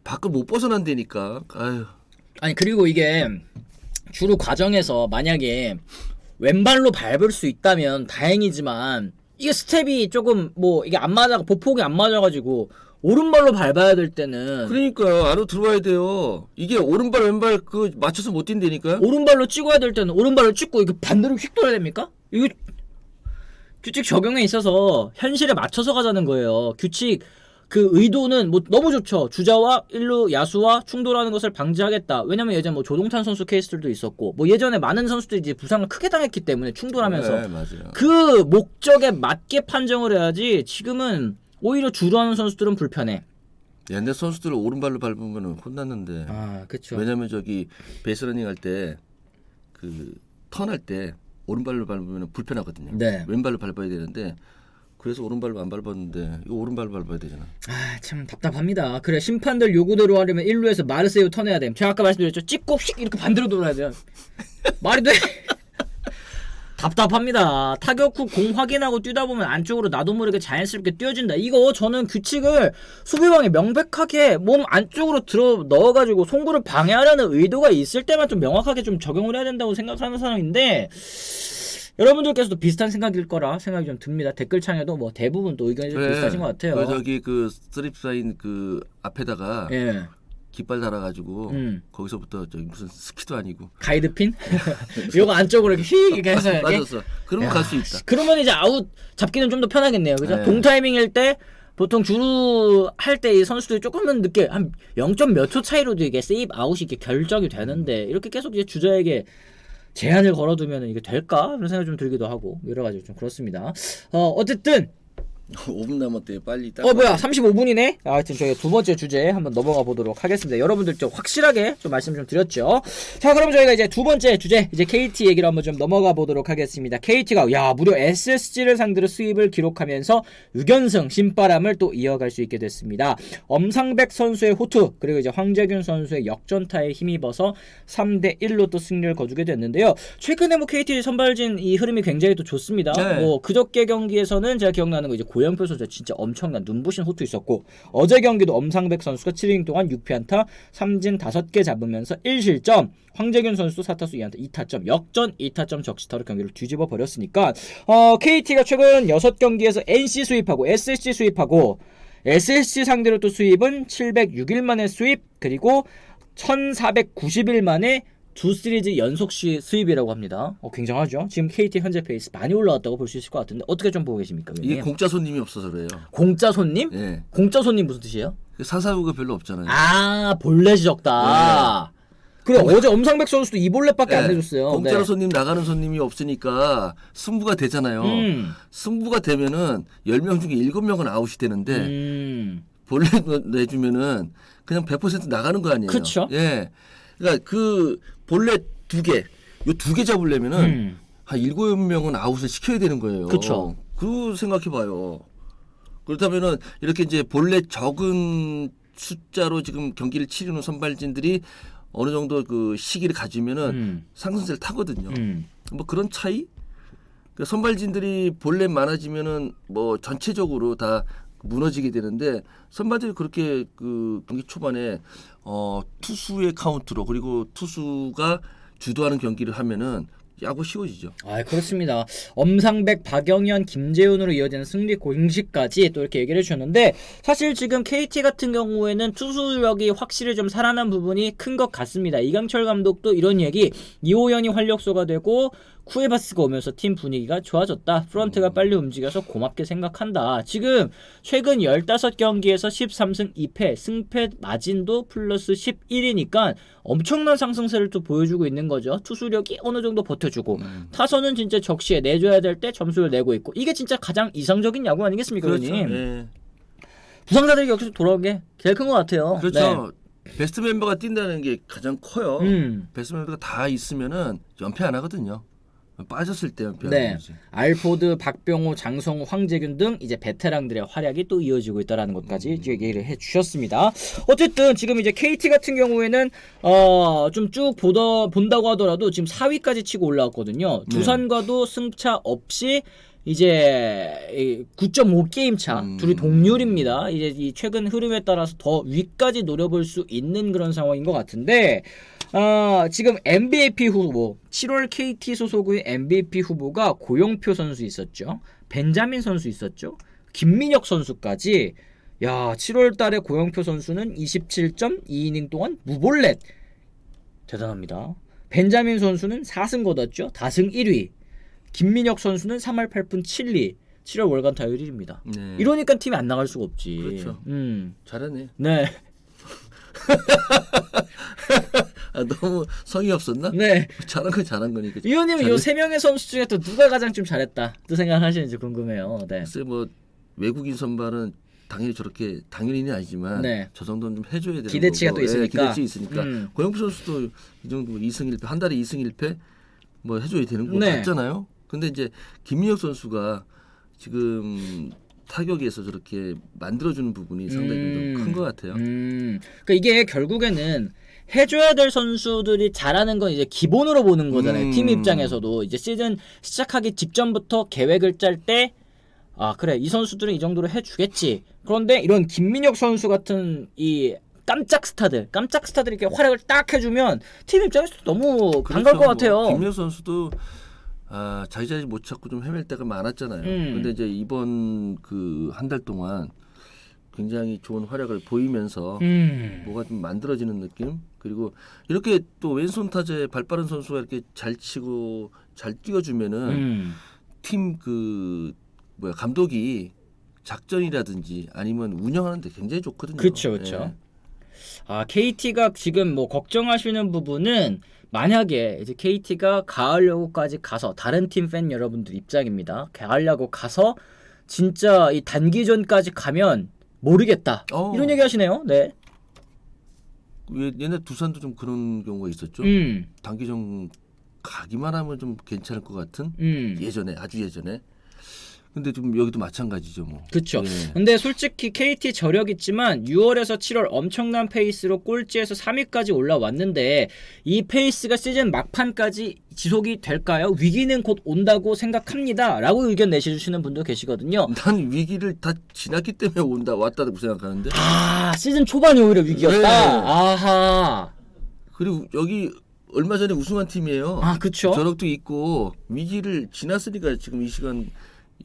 밖을 못 벗어난다니까. 아유. 아니, 그리고 이게 주로 과정에서 만약에 왼발로 밟을 수 있다면 다행이지만, 이게 스텝이 조금 뭐 이게 안 맞아, 보폭이 안 맞아가지고 오른발로 밟아야 될 때는, 그러니까요. 안으로 들어와야 돼요. 이게 오른발 왼발 그 맞춰서 못 뛴다니까요. 오른발로 찍어야 될 때는 오른발로 찍고 이거 반대로 휙 돌아야 됩니까? 이거 규칙 적용에 있어서 현실에 맞춰서 가자는 거예요. 규칙 그 의도는 뭐 너무 좋죠. 주자와 1루 야수와 충돌하는 것을 방지하겠다. 왜냐면 예전 뭐 조동찬 선수 케이스들도 있었고, 뭐 예전에 많은 선수들이 이제 부상을 크게 당했기 때문에 충돌하면서. 네, 맞아요. 그 목적에 맞게 판정을 해야지. 지금은 오히려 주도하는 선수들은 불편해. 옛날 선수들 오른발로 밟으면 혼났는데. 그쵸. 왜냐면 저기 베이스러닝 할 때 그 턴할 때 오른발로 밟으면 불편하거든요. 네. 왼발로 밟아야 되는데, 그래서 오른발로 안 밟았는데 이거 오른발로 밟아야 되잖아. 참 답답합니다. 그래, 심판들 요구대로 하려면 1루에서 마르세유 턴해야 돼. 제가 아까 말씀드렸죠. 찍고 휙 이렇게 반대로 돌아야 돼요. 말이 돼? 답답합니다. 타격 후 공 확인하고 뛰다 보면 안쪽으로 나도 모르게 자연스럽게 뛰어진다. 이거 저는 규칙을 수비방에 명백하게 몸 안쪽으로 들어 넣어가지고 송구를 방해하려는 의도가 있을 때만 좀 명확하게 좀 적용을 해야 된다고 생각하는 사람인데 여러분들께서도 비슷한 생각일 거라 생각이 좀 듭니다. 댓글창에도 뭐 대부분 또 의견이 좀 비슷하신 것 같아요. 저기 그 스트립사인 그 앞에다가 예. 깃발 달아가지고 거기서부터 저기 무슨 스키도 아니고 가이드핀? 요거 안쪽으로 이렇게 휙 이렇게 해서 맞았어. 그러면 갈 수 있다. 그러면 이제 아웃 잡기는 좀 더 편하겠네요. 그죠? 네. 동타이밍일 때 보통 주루 할 때 이 선수들이 조금은 늦게 한 0. 몇 초 차이로도 이게 세이브 아웃이 이렇게 결정이 되는데 이렇게 계속 이제 주자에게 제한을 걸어두면 이게 될까? 그런 생각이 좀 들기도 하고 여러 가지 좀 그렇습니다. 어쨌든 5분 남았대요. 빨리 딱. 뭐야 35분이네. 하여튼 저희 두 번째 주제 한번 넘어가 보도록 하겠습니다. 여러분들 좀 확실하게 좀 말씀 좀 드렸죠. 자, 그럼 저희가 이제 두 번째 주제 이제 KT 얘기를 한번 좀 넘어가 보도록 하겠습니다. KT가 무려 SSG를 상대로 수입을 기록하면서 6연승 신바람을 또 이어갈 수 있게 됐습니다. 엄상백 선수의 호투 그리고 이제 황재균 선수의 역전타에 힘입어서 3대1로 또 승리를 거두게 됐는데요. 최근에 뭐 KT 선발진 이 흐름이 굉장히 또 좋습니다. 네. 뭐 그저께 경기에서는 제가 기억나는 거 이제 고영표 선수 진짜 엄청난 눈부신 호투 있었고 어제 경기도 엄상백 선수가 7이닝 동안 6피안타 3진 5개 잡으면서 1실점 황재균 선수도 4타수 2안타 2타점 역전 2타점 적시타로 경기를 뒤집어 버렸으니까 KT가 최근 6경기에서 NC 수입하고 SSG 수입하고 SSG 상대로 또 수입은 706일 만에 수입 그리고 1490일 만에 두 시리즈 연속 수입이라고 합니다. 굉장하죠. 지금 KT 현재 페이스 많이 올라왔다고 볼 수 있을 것 같은데 어떻게 좀 보고 계십니까? 이게 공짜 손님이 없어서 그래요. 공짜 손님? 예. 공짜 손님 무슨 뜻이에요? 사사구가 별로 없잖아요. 볼넷이 적다. 그래 어제 엄상백 선수도 2볼넷밖에 안 네. 내줬어요. 공짜로 네. 손님 나가는 손님이 없으니까 승부가 되잖아요. 승부가 되면은 10명 중에 7명은 아웃이 되는데 볼넷 내주면은 그냥 100% 나가는 거 아니에요. 그쵸. 예. 그러니까 그 볼넷 2개, 요 2개 잡으려면은 한 7명은 아웃을 시켜야 되는 거예요. 그쵸. 그 생각해봐요. 그렇다면은 이렇게 이제 볼넷 적은 숫자로 지금 경기를 치르는 선발진들이 어느 정도 그 시기를 가지면은 상승세를 타거든요. 뭐 그런 차이? 그러니까 선발진들이 볼넷 많아지면은 뭐 전체적으로 다 무너지게 되는데 선발들이 그렇게 그 경기 초반에 투수의 카운트로 그리고 투수가 주도하는 경기를 하면은 야구 쉬워지죠. 그렇습니다. 엄상백, 박영현, 김재훈으로 이어지는 승리 공식까지 또 이렇게 얘기를 해주셨는데 사실 지금 KT 같은 경우에는 투수력이 확실히 좀 살아난 부분이 큰 것 같습니다. 이강철 감독도 이런 얘기 이호연이 활력소가 되고 쿠에바스가 오면서 팀 분위기가 좋아졌다. 프런트가 빨리 움직여서 고맙게 생각한다. 지금 최근 15경기에서 13승 2패 승패 마진도 플러스 11이니까 엄청난 상승세를 또 보여주고 있는 거죠. 투수력이 어느 정도 버텨주고 타선은 진짜 적시에 내줘야 될 때 점수를 내고 있고 이게 진짜 가장 이상적인 야구 아니겠습니까? 그렇죠. 의원님? 예. 부상자들이 역시 돌아온 게 제일 큰 것 같아요. 그렇죠. 베스트 멤버가 뛴다는 게 가장 커요. 네. 베스트 멤버가 다 있으면은 연패 안 하거든요. 빠졌을 때 연패하는 거지. 알포드, 박병호, 장성우, 황재균 등 이제 베테랑들의 활약이 또 이어지고 있다는 것까지 얘기를 해주셨습니다. 어쨌든 지금 이제 KT 같은 경우에는 좀 쭉 본다고 하더라도 지금 4위까지 치고 올라왔거든요. 두산과도 승차 없이 이제 9.5 게임 차 둘이 동률입니다. 이제 이 최근 흐름에 따라서 더 위까지 노려볼 수 있는 그런 상황인 것 같은데 지금 MVP 후보 7월 KT 소속의 MVP 후보가 고영표 선수 있었죠. 벤자민 선수 있었죠. 김민혁 선수까지 7월 달에 고영표 선수는 27점 2이닝 동안 무볼넷 대단합니다. 벤자민 선수는 4승 거뒀죠. 다승 1위. 김민혁 선수는 3할 8푼 7리 7월 월간 타율 1위입니다. 네. 이러니까 팀이 안 나갈 수가 없지. 그렇죠. 잘하네. 네. 너무 성의 없었나? 네. 잘한 건 잘한 거니까. 이 의원님은 이 세 명의 선수 중에 또 누가 가장 좀 잘했다 또 생각하시는지 궁금해요. 네. 글쎄 뭐 외국인 선발은 당연히 저렇게 당연히는 아니지만 네. 저 정도는 좀 해줘야 되는 기대치가 거고. 또 있으니까. 기대치 있으니까. 고영표 선수도 이 정도 2승 1패 한 달에 2승 1패 뭐 해줘야 되는 거 같잖아요. 근데 이제 김민혁 선수가 지금 타격에서 저렇게 만들어주는 부분이 상당히 좀 큰 것 같아요. 그러니까 이게 결국에는 해줘야 될 선수들이 잘하는 건 이제 기본으로 보는 거잖아요. 팀 입장에서도 이제 시즌 시작하기 직전부터 계획을 짤 때 아 그래 이 선수들은 이 정도로 해주겠지. 그런데 이런 김민혁 선수 같은 이 깜짝 스타들이 이렇게 활약을 딱 해주면 팀 입장에서 너무 반가울 것 같아요. 김민혁 선수도 자기 자리 못 찾고 좀 헤맬 때가 많았잖아요. 근데 이제 이번 그 한 달 동안 굉장히 좋은 활약을 보이면서 뭐가 좀 만들어지는 느낌. 그리고 이렇게 또 왼손 타자에 발 빠른 선수가 이렇게 잘 치고 잘 뛰어주면은 팀 그 감독이 작전이라든지 아니면 운영하는데 굉장히 좋거든요. 그렇죠. 예. 아 KT가 지금 뭐 걱정하시는 부분은 만약에 이제 KT가 가을 야구까지 가서 다른 팀 팬 여러분들 입장입니다. 가을 야구 가서 진짜 이 단기전까지 가면 모르겠다. 이런 얘기 하시네요. 네. 옛날 두산도 좀 그런 경우가 있었죠. 단기전 가기만 하면 좀 괜찮을 것 같은 예전에 아주 예전에. 근데 좀 여기도 마찬가지죠, 뭐. 그렇죠. 예. 근데 솔직히 KT 저력 있지만 6월에서 7월 엄청난 페이스로 꼴찌에서 3위까지 올라왔는데 이 페이스가 시즌 막판까지 지속이 될까요? 위기는 곧 온다고 생각합니다. 라고 의견 내주시는 분도 계시거든요. 난 위기를 다 지났기 때문에 왔다고 생각하는데. 아, 시즌 초반이 오히려 위기였다. 네. 아하. 그리고 여기 얼마 전에 우승한 팀이에요. 아, 그쵸. 저력도 있고 위기를 지났으니까 지금 이 시간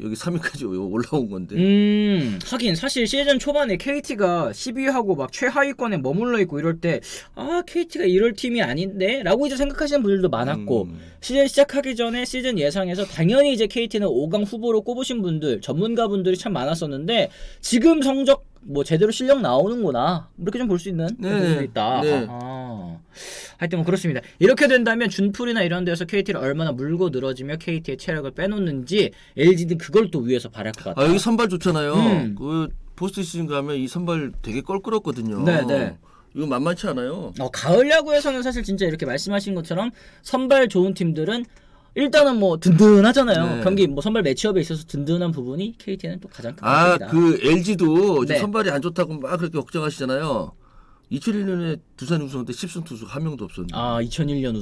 여기 3위까지 올라온 건데. 하긴 사실 시즌 초반에 KT가 12위하고 막 최하위권에 머물러 있고 이럴 때 아 KT가 이럴 팀이 아닌데 라고 이제 생각하시는 분들도 많았고 시즌 시작하기 전에 시즌 예상에서 당연히 이제 KT는 5강 후보로 꼽으신 분들 전문가분들이 참 많았었는데 지금 성적 뭐 제대로 실력 나오는구나 이렇게 좀 볼 수 있는 부분도 있다. 네. 하여튼 뭐 그렇습니다. 이렇게 된다면 준풀이나 이런 데서 KT를 얼마나 물고 늘어지며 KT의 체력을 빼놓는지 LG는 그걸 또 위에서 바랄 것 같아요. 여기 선발 좋잖아요. 그 포스트 시즌 가면 이 선발 되게 껄끄럽거든요. 네네. 이거 만만치 않아요. 가을 야구에서는 사실 진짜 이렇게 말씀하신 것처럼 선발 좋은 팀들은 일단은 뭐 든든하잖아요. 네. 경기 뭐 선발 매치업에 있어서 든든한 부분이 KT는 또 가장 큰 겁니다. 그 LG도 네. 선발이 안 좋다고 막 그렇게 걱정하시잖아요. 2001년에 두산 우승할 때 10승 투수 한 명도 없었는데. 2001년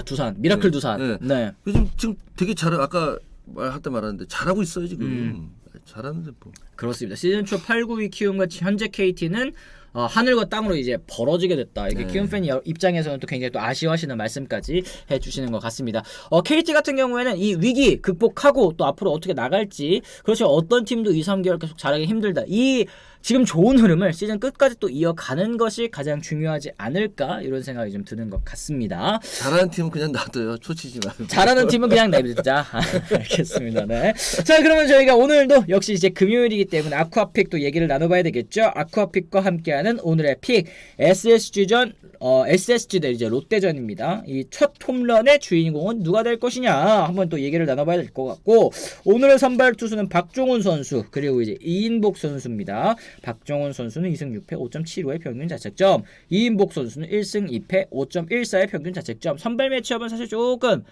두산 미라클 두산. 네. 지금 되게 아까 말했는데 잘하고 있어요 지금. 잘하는데 뭐. 그렇습니다. 시즌 초 8, 9위 키움과 현재 KT는 하늘과 땅으로 이제 벌어지게 됐다. 이게 키움 팬 입장에서는 또 굉장히 또 아쉬워하시는 말씀까지 해주시는 것 같습니다. KT 같은 경우에는 이 위기 극복하고 또 앞으로 어떻게 나갈지 그렇죠. 어떤 팀도 2, 3개월 계속 잘하기 힘들다. 이 지금 좋은 흐름을 시즌 끝까지 또 이어가는 것이 가장 중요하지 않을까 이런 생각이 좀 드는 것 같습니다. 잘하는 팀은 그냥 놔둬요. 초치지 말고. 잘하는 팀은 그냥 내비두자. 알겠습니다. 네. 자, 그러면 저희가 오늘도 역시 이제 금요일이기 때문에 아쿠아픽 또 얘기를 나눠봐야 되겠죠. 아쿠아픽과 함께하는 오늘의 픽 SSG전 SSG 대 이제 롯데전입니다. 이 첫 홈런의 주인공은 누가 될 것이냐 한번 또 얘기를 나눠봐야 될 것 같고 오늘의 선발 투수는 박종훈 선수 그리고 이제 이인복 선수입니다. 박종훈 선수는 2승 6패 5.75의 평균 자책점, 이인복 선수는 1승 2패 5.14의 평균 자책점. 선발 매치업은 사실 조금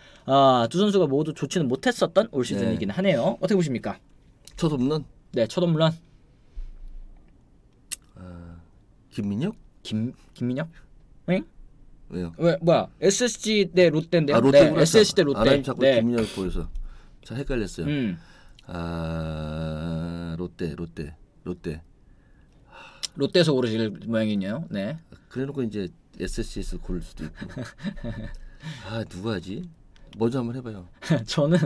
두 선수가 모두 좋지는 못했었던 올 시즌이긴 하네요. 어떻게 보십니까? 첫 홈런? 네, 첫 홈런. 김민혁? 김민혁? 응? 왜요? 왜 뭐야? SSG 대 롯데인데요. 롯데구나. 네, SSG 대 롯데. 아라임 자꾸 네. 김민혁 보여서 자 헷갈렸어요. 롯데. 롯데에서 오르실 모양이네요. 네. 그래놓고 이제 SSG에서 고를 수도 있고. 누가 하지? 먼저 한번 해봐요. 저는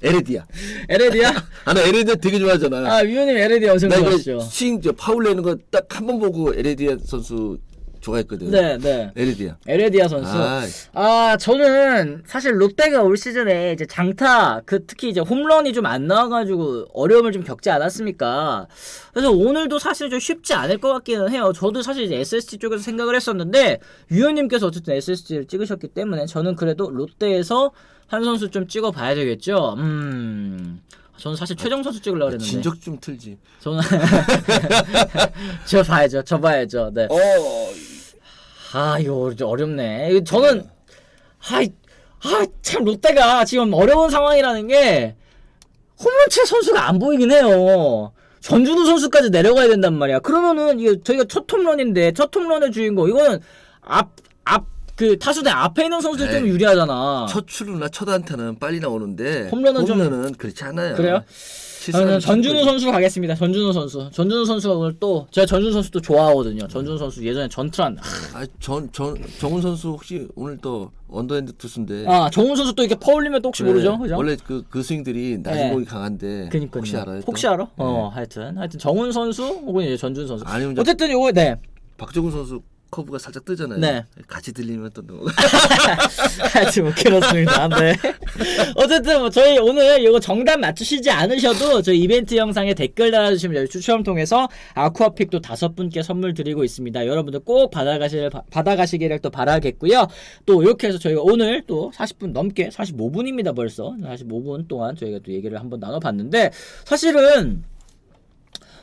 에레디아. 에레디아. 나 에레디아 되게 좋아하잖아. 위원님 에레디아 엄청 나 이거 좋아하시죠. 스윙 파울 내는 거 딱 한 번 보고 에레디아 선수 좋아했거든. 네. 에레디아 선수. 저는 사실 롯데가 올 시즌에 이제 장타 특히 이제 홈런이 좀 안 나와가지고 어려움을 좀 겪지 않았습니까? 그래서 오늘도 사실 좀 쉽지 않을 것 같기는 해요. 저도 사실 이제 SSG 쪽에서 생각을 했었는데 위원님께서 어쨌든 SSG를 찍으셨기 때문에 저는 그래도 롯데에서 한 선수 좀 찍어봐야 되겠죠. 저는 사실 최정 선수 찍으려고 그랬는데. 진적 좀 틀지. 저는 저 봐야죠. 네. 이거 좀 어렵네. 저는 참 롯데가 지금 어려운 상황이라는 게 홈런칠 선수가 안 보이긴 해요. 전준우 선수까지 내려가야 된단 말이야. 그러면은 이게 저희가 첫 홈런인데 첫 홈런의 주인공 이거는 그 타수대 앞에 있는 선수들 좀 유리하잖아. 첫 출루나 첫 안타는 빨리 나오는데 홈런은 그렇지 않아요. 그래요? 저는 전준우 선수 가겠습니다. 전준우 선수가 오늘 또 제가 전준우 선수 또 좋아하거든요. 전준우 선수 예전에 전트란. 정훈 선수 혹시 오늘 또 언더핸드 투수인데. 정훈 선수 또 이렇게 퍼올리면 또 혹시 모르죠, 그죠? 원래 그 스윙들이 낮은 공이 강한데. 그니까요. 혹시 알아요? 혹시 알아? 하여튼 정훈 선수 혹은 이제 전준우 선수. 아니면 어쨌든 요거 네. 박정훈 선수 커브가 살짝 뜨잖아요. 네. 같이 들리면 또 하여튼 뭐 그렇습니다. 네. 어쨌든 뭐 저희 오늘 이거 정답 맞추시지 않으셔도 저희 이벤트 영상에 댓글 달아주시면 저희 추첨을 통해서 아쿠아픽도 5분께 선물 드리고 있습니다. 여러분들 꼭 받아가시기를 또 바라겠고요. 또 이렇게 해서 저희가 오늘 또 40분 넘게 45분입니다 벌써 45분 동안 저희가 또 얘기를 한번 나눠봤는데 사실은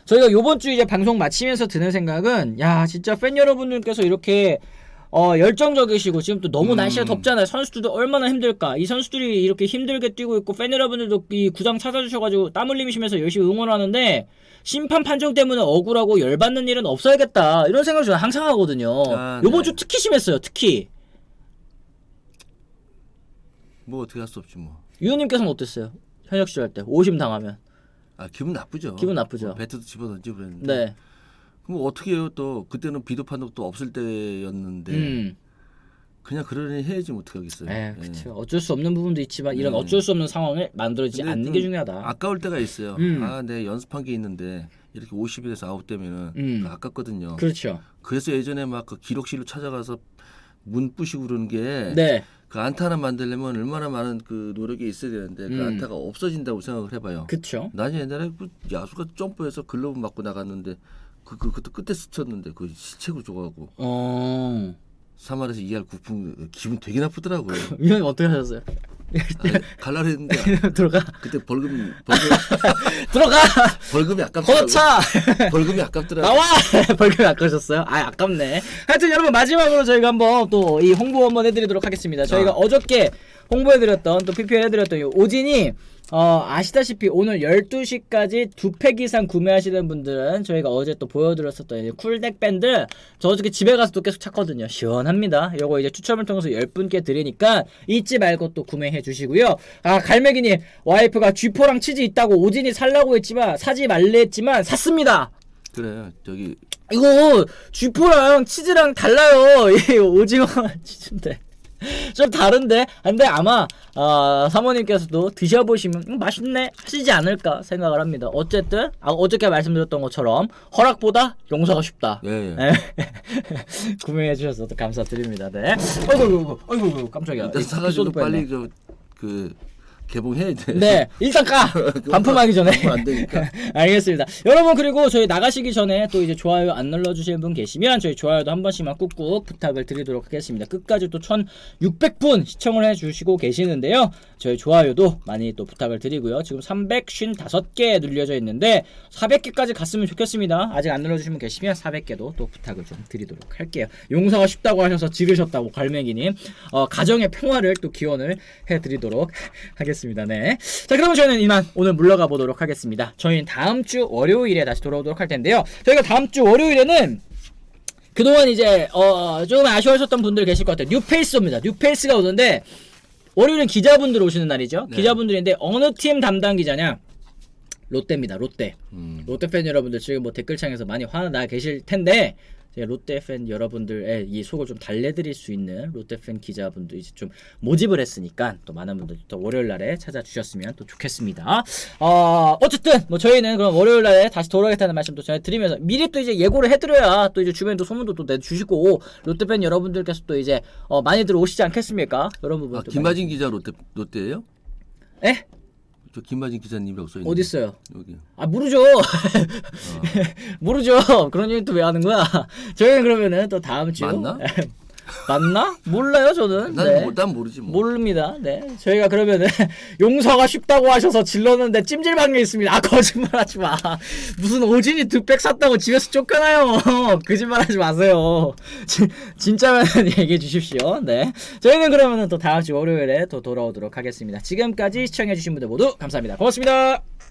저희가 요번 주 이제 방송 마치면서 드는 생각은 야 진짜 팬 여러분들께서 이렇게 열정적이시고 지금 또 너무 날씨가 덥잖아요. 선수들도 얼마나 힘들까. 이 선수들이 이렇게 힘들게 뛰고 있고 팬 여러분들도 이 구장 찾아주셔가지고 땀 흘리시면서 열심히 응원하는데 심판 판정 때문에 억울하고 열받는 일은 없어야겠다 이런 생각을 저는 항상 하거든요. 요번 주 특히 심했어요. 특히 뭐 어떻게 할 수 없지 뭐. 유호님께서는 어땠어요? 현역 시절 할 때 오심 당하면 기분 나쁘죠. 기분 나쁘죠. 배트도 집어던지고 그랬는데. 네. 그럼 어떻게 해요? 또 그때는 비도 판독도 없을 때였는데 그냥 그러니 해야지 뭐 어떻게 하겠어요. 그렇죠. 어쩔 수 없는 부분도 있지만 이런 어쩔 수 없는 상황을 만들어지지 않는 게 중요하다. 아까울 때가 있어요. 내 연습한 게 있는데 이렇게 50에서 아웃되면은 아깝거든요. 그렇죠. 그래서 예전에 막 그 기록실로 찾아가서 문 부시고 그러는 게 네. 그 안타 하나 만들려면 얼마나 많은 그 노력이 있어야 되는데 그 안타가 없어진다고 생각을 해봐요. 그렇죠. 난 옛날에 그 야수가 점프해서 글러브 맞고 나갔는데 그것도 끝에 스쳤는데 그 시체고 줘가고 3할에서 2할 9푼 기분 되게 나쁘더라고요. 위원님 어떻게 하셨어요? 갈라 했는데 들어가. 그때 벌금 들어가. 벌금이 아깝더라고요. 거차. 벌금이 아깝더라고요. 나와. 벌금이 아까우셨어요? 아깝네. 하여튼 여러분 마지막으로 저희가 한번 또 이 홍보 한번 해드리도록 하겠습니다. 저희가 어저께 홍보해드렸던 또 PPL 해드렸던 이 오진이 아시다시피 오늘 12시까지 2팩 이상 구매하시는 분들은 저희가 어제 또 보여드렸었던 이제 쿨덱 밴드 저 어저께 집에 가서 또 계속 찾거든요. 시원합니다. 요거 이제 추첨을 통해서 10분께 드리니까 잊지 말고 또 구매해 주시고요. 갈매기님 와이프가 G4랑 치즈 있다고 오진이 살라고 했지만 사지 말래 했지만 샀습니다. 그래 저기 이거 G4랑 치즈랑 달라요. 이 오징어 치즈인데 좀 다른데? 근데 아마 사모님께서도 드셔보시면 맛있네 하시지 않을까 생각을 합니다. 어쨌든 어저께 말씀드렸던 것처럼 허락보다 용서가 쉽다. 예. 구매해 주셔서 감사드립니다. 네. 아이고 깜짝이야. 일단 사가지고 빨리 그 개봉해야 돼. 네, 일단 반품하기 전에. 안 되니까. 알겠습니다. 여러분 그리고 저희 나가시기 전에 또 이제 좋아요 안 눌러주시는 분 계시면 저희 좋아요도 한 번씩만 꾹꾹 부탁을 드리도록 하겠습니다. 끝까지 또 1600분 시청을 해주시고 계시는데요. 저희 좋아요도 많이 또 부탁을 드리고요. 지금 355개 눌려져 있는데 400개까지 갔으면 좋겠습니다. 아직 안 눌러주신 분 계시면 400개도 또 부탁을 좀 드리도록 할게요. 용서가 쉽다고 하셔서 지르셨다고 갈매기님 가정의 평화를 또 기원을 해드리도록 하겠습니다. 네. 자, 그러면 저희는 이만 오늘 물러가 보도록 하겠습니다. 저희는 다음 주 월요일에 다시 돌아오도록 할 텐데요. 저희가 다음 주 월요일에는 그동안 이제 조금 아쉬워하셨던 분들 계실 것 같아요. 뉴페이스입니다. 뉴페이스가 오는데 월요일은 기자분들 오시는 날이죠. 네. 기자분들인데 어느 팀 담당 기자냐? 롯데입니다. 롯데. 롯데 팬 여러분들 지금 뭐 댓글창에서 많이 화나 계실 텐데 롯데 팬 여러분들의 이 속을 좀 달래드릴 수 있는 롯데 팬 기자분들 이제 좀 모집을 했으니까 또 많은 분들 또 월요일 날에 찾아주셨으면 또 좋겠습니다. 어쨌든 뭐 저희는 그럼 월요일 날에 다시 돌아오겠다는 말씀도 전해드리면서 미리 또 이제 예고를 해드려야 또 이제 주변에도 소문도 또 내주시고 롯데 팬 여러분들께서 또 이제 많이들 오시지 않겠습니까? 이런 부분. 김하진 기자 롯데예요? 에? 저 김하진 기자님이라고 써있는데 어디 있어요? 여기. 모르죠. 모르죠. 그런 얘기 또 왜 하는 거야? 저희는 그러면은 또 다음 주 맞나? 맞나? 몰라요 저는. 난 모르지 뭐. 모릅니다. 네, 저희가 그러면은 용서가 쉽다고 하셔서 질렀는데 찜질방에 있습니다. 거짓말하지 마. 무슨 오진이 2팩 샀다고 집에서 쫓겨나요. 거짓말하지 마세요. 진짜면 얘기해 주십시오. 네, 저희는 그러면은 또 다음 주 월요일에 또 돌아오도록 하겠습니다. 지금까지 시청해 주신 분들 모두 감사합니다. 고맙습니다.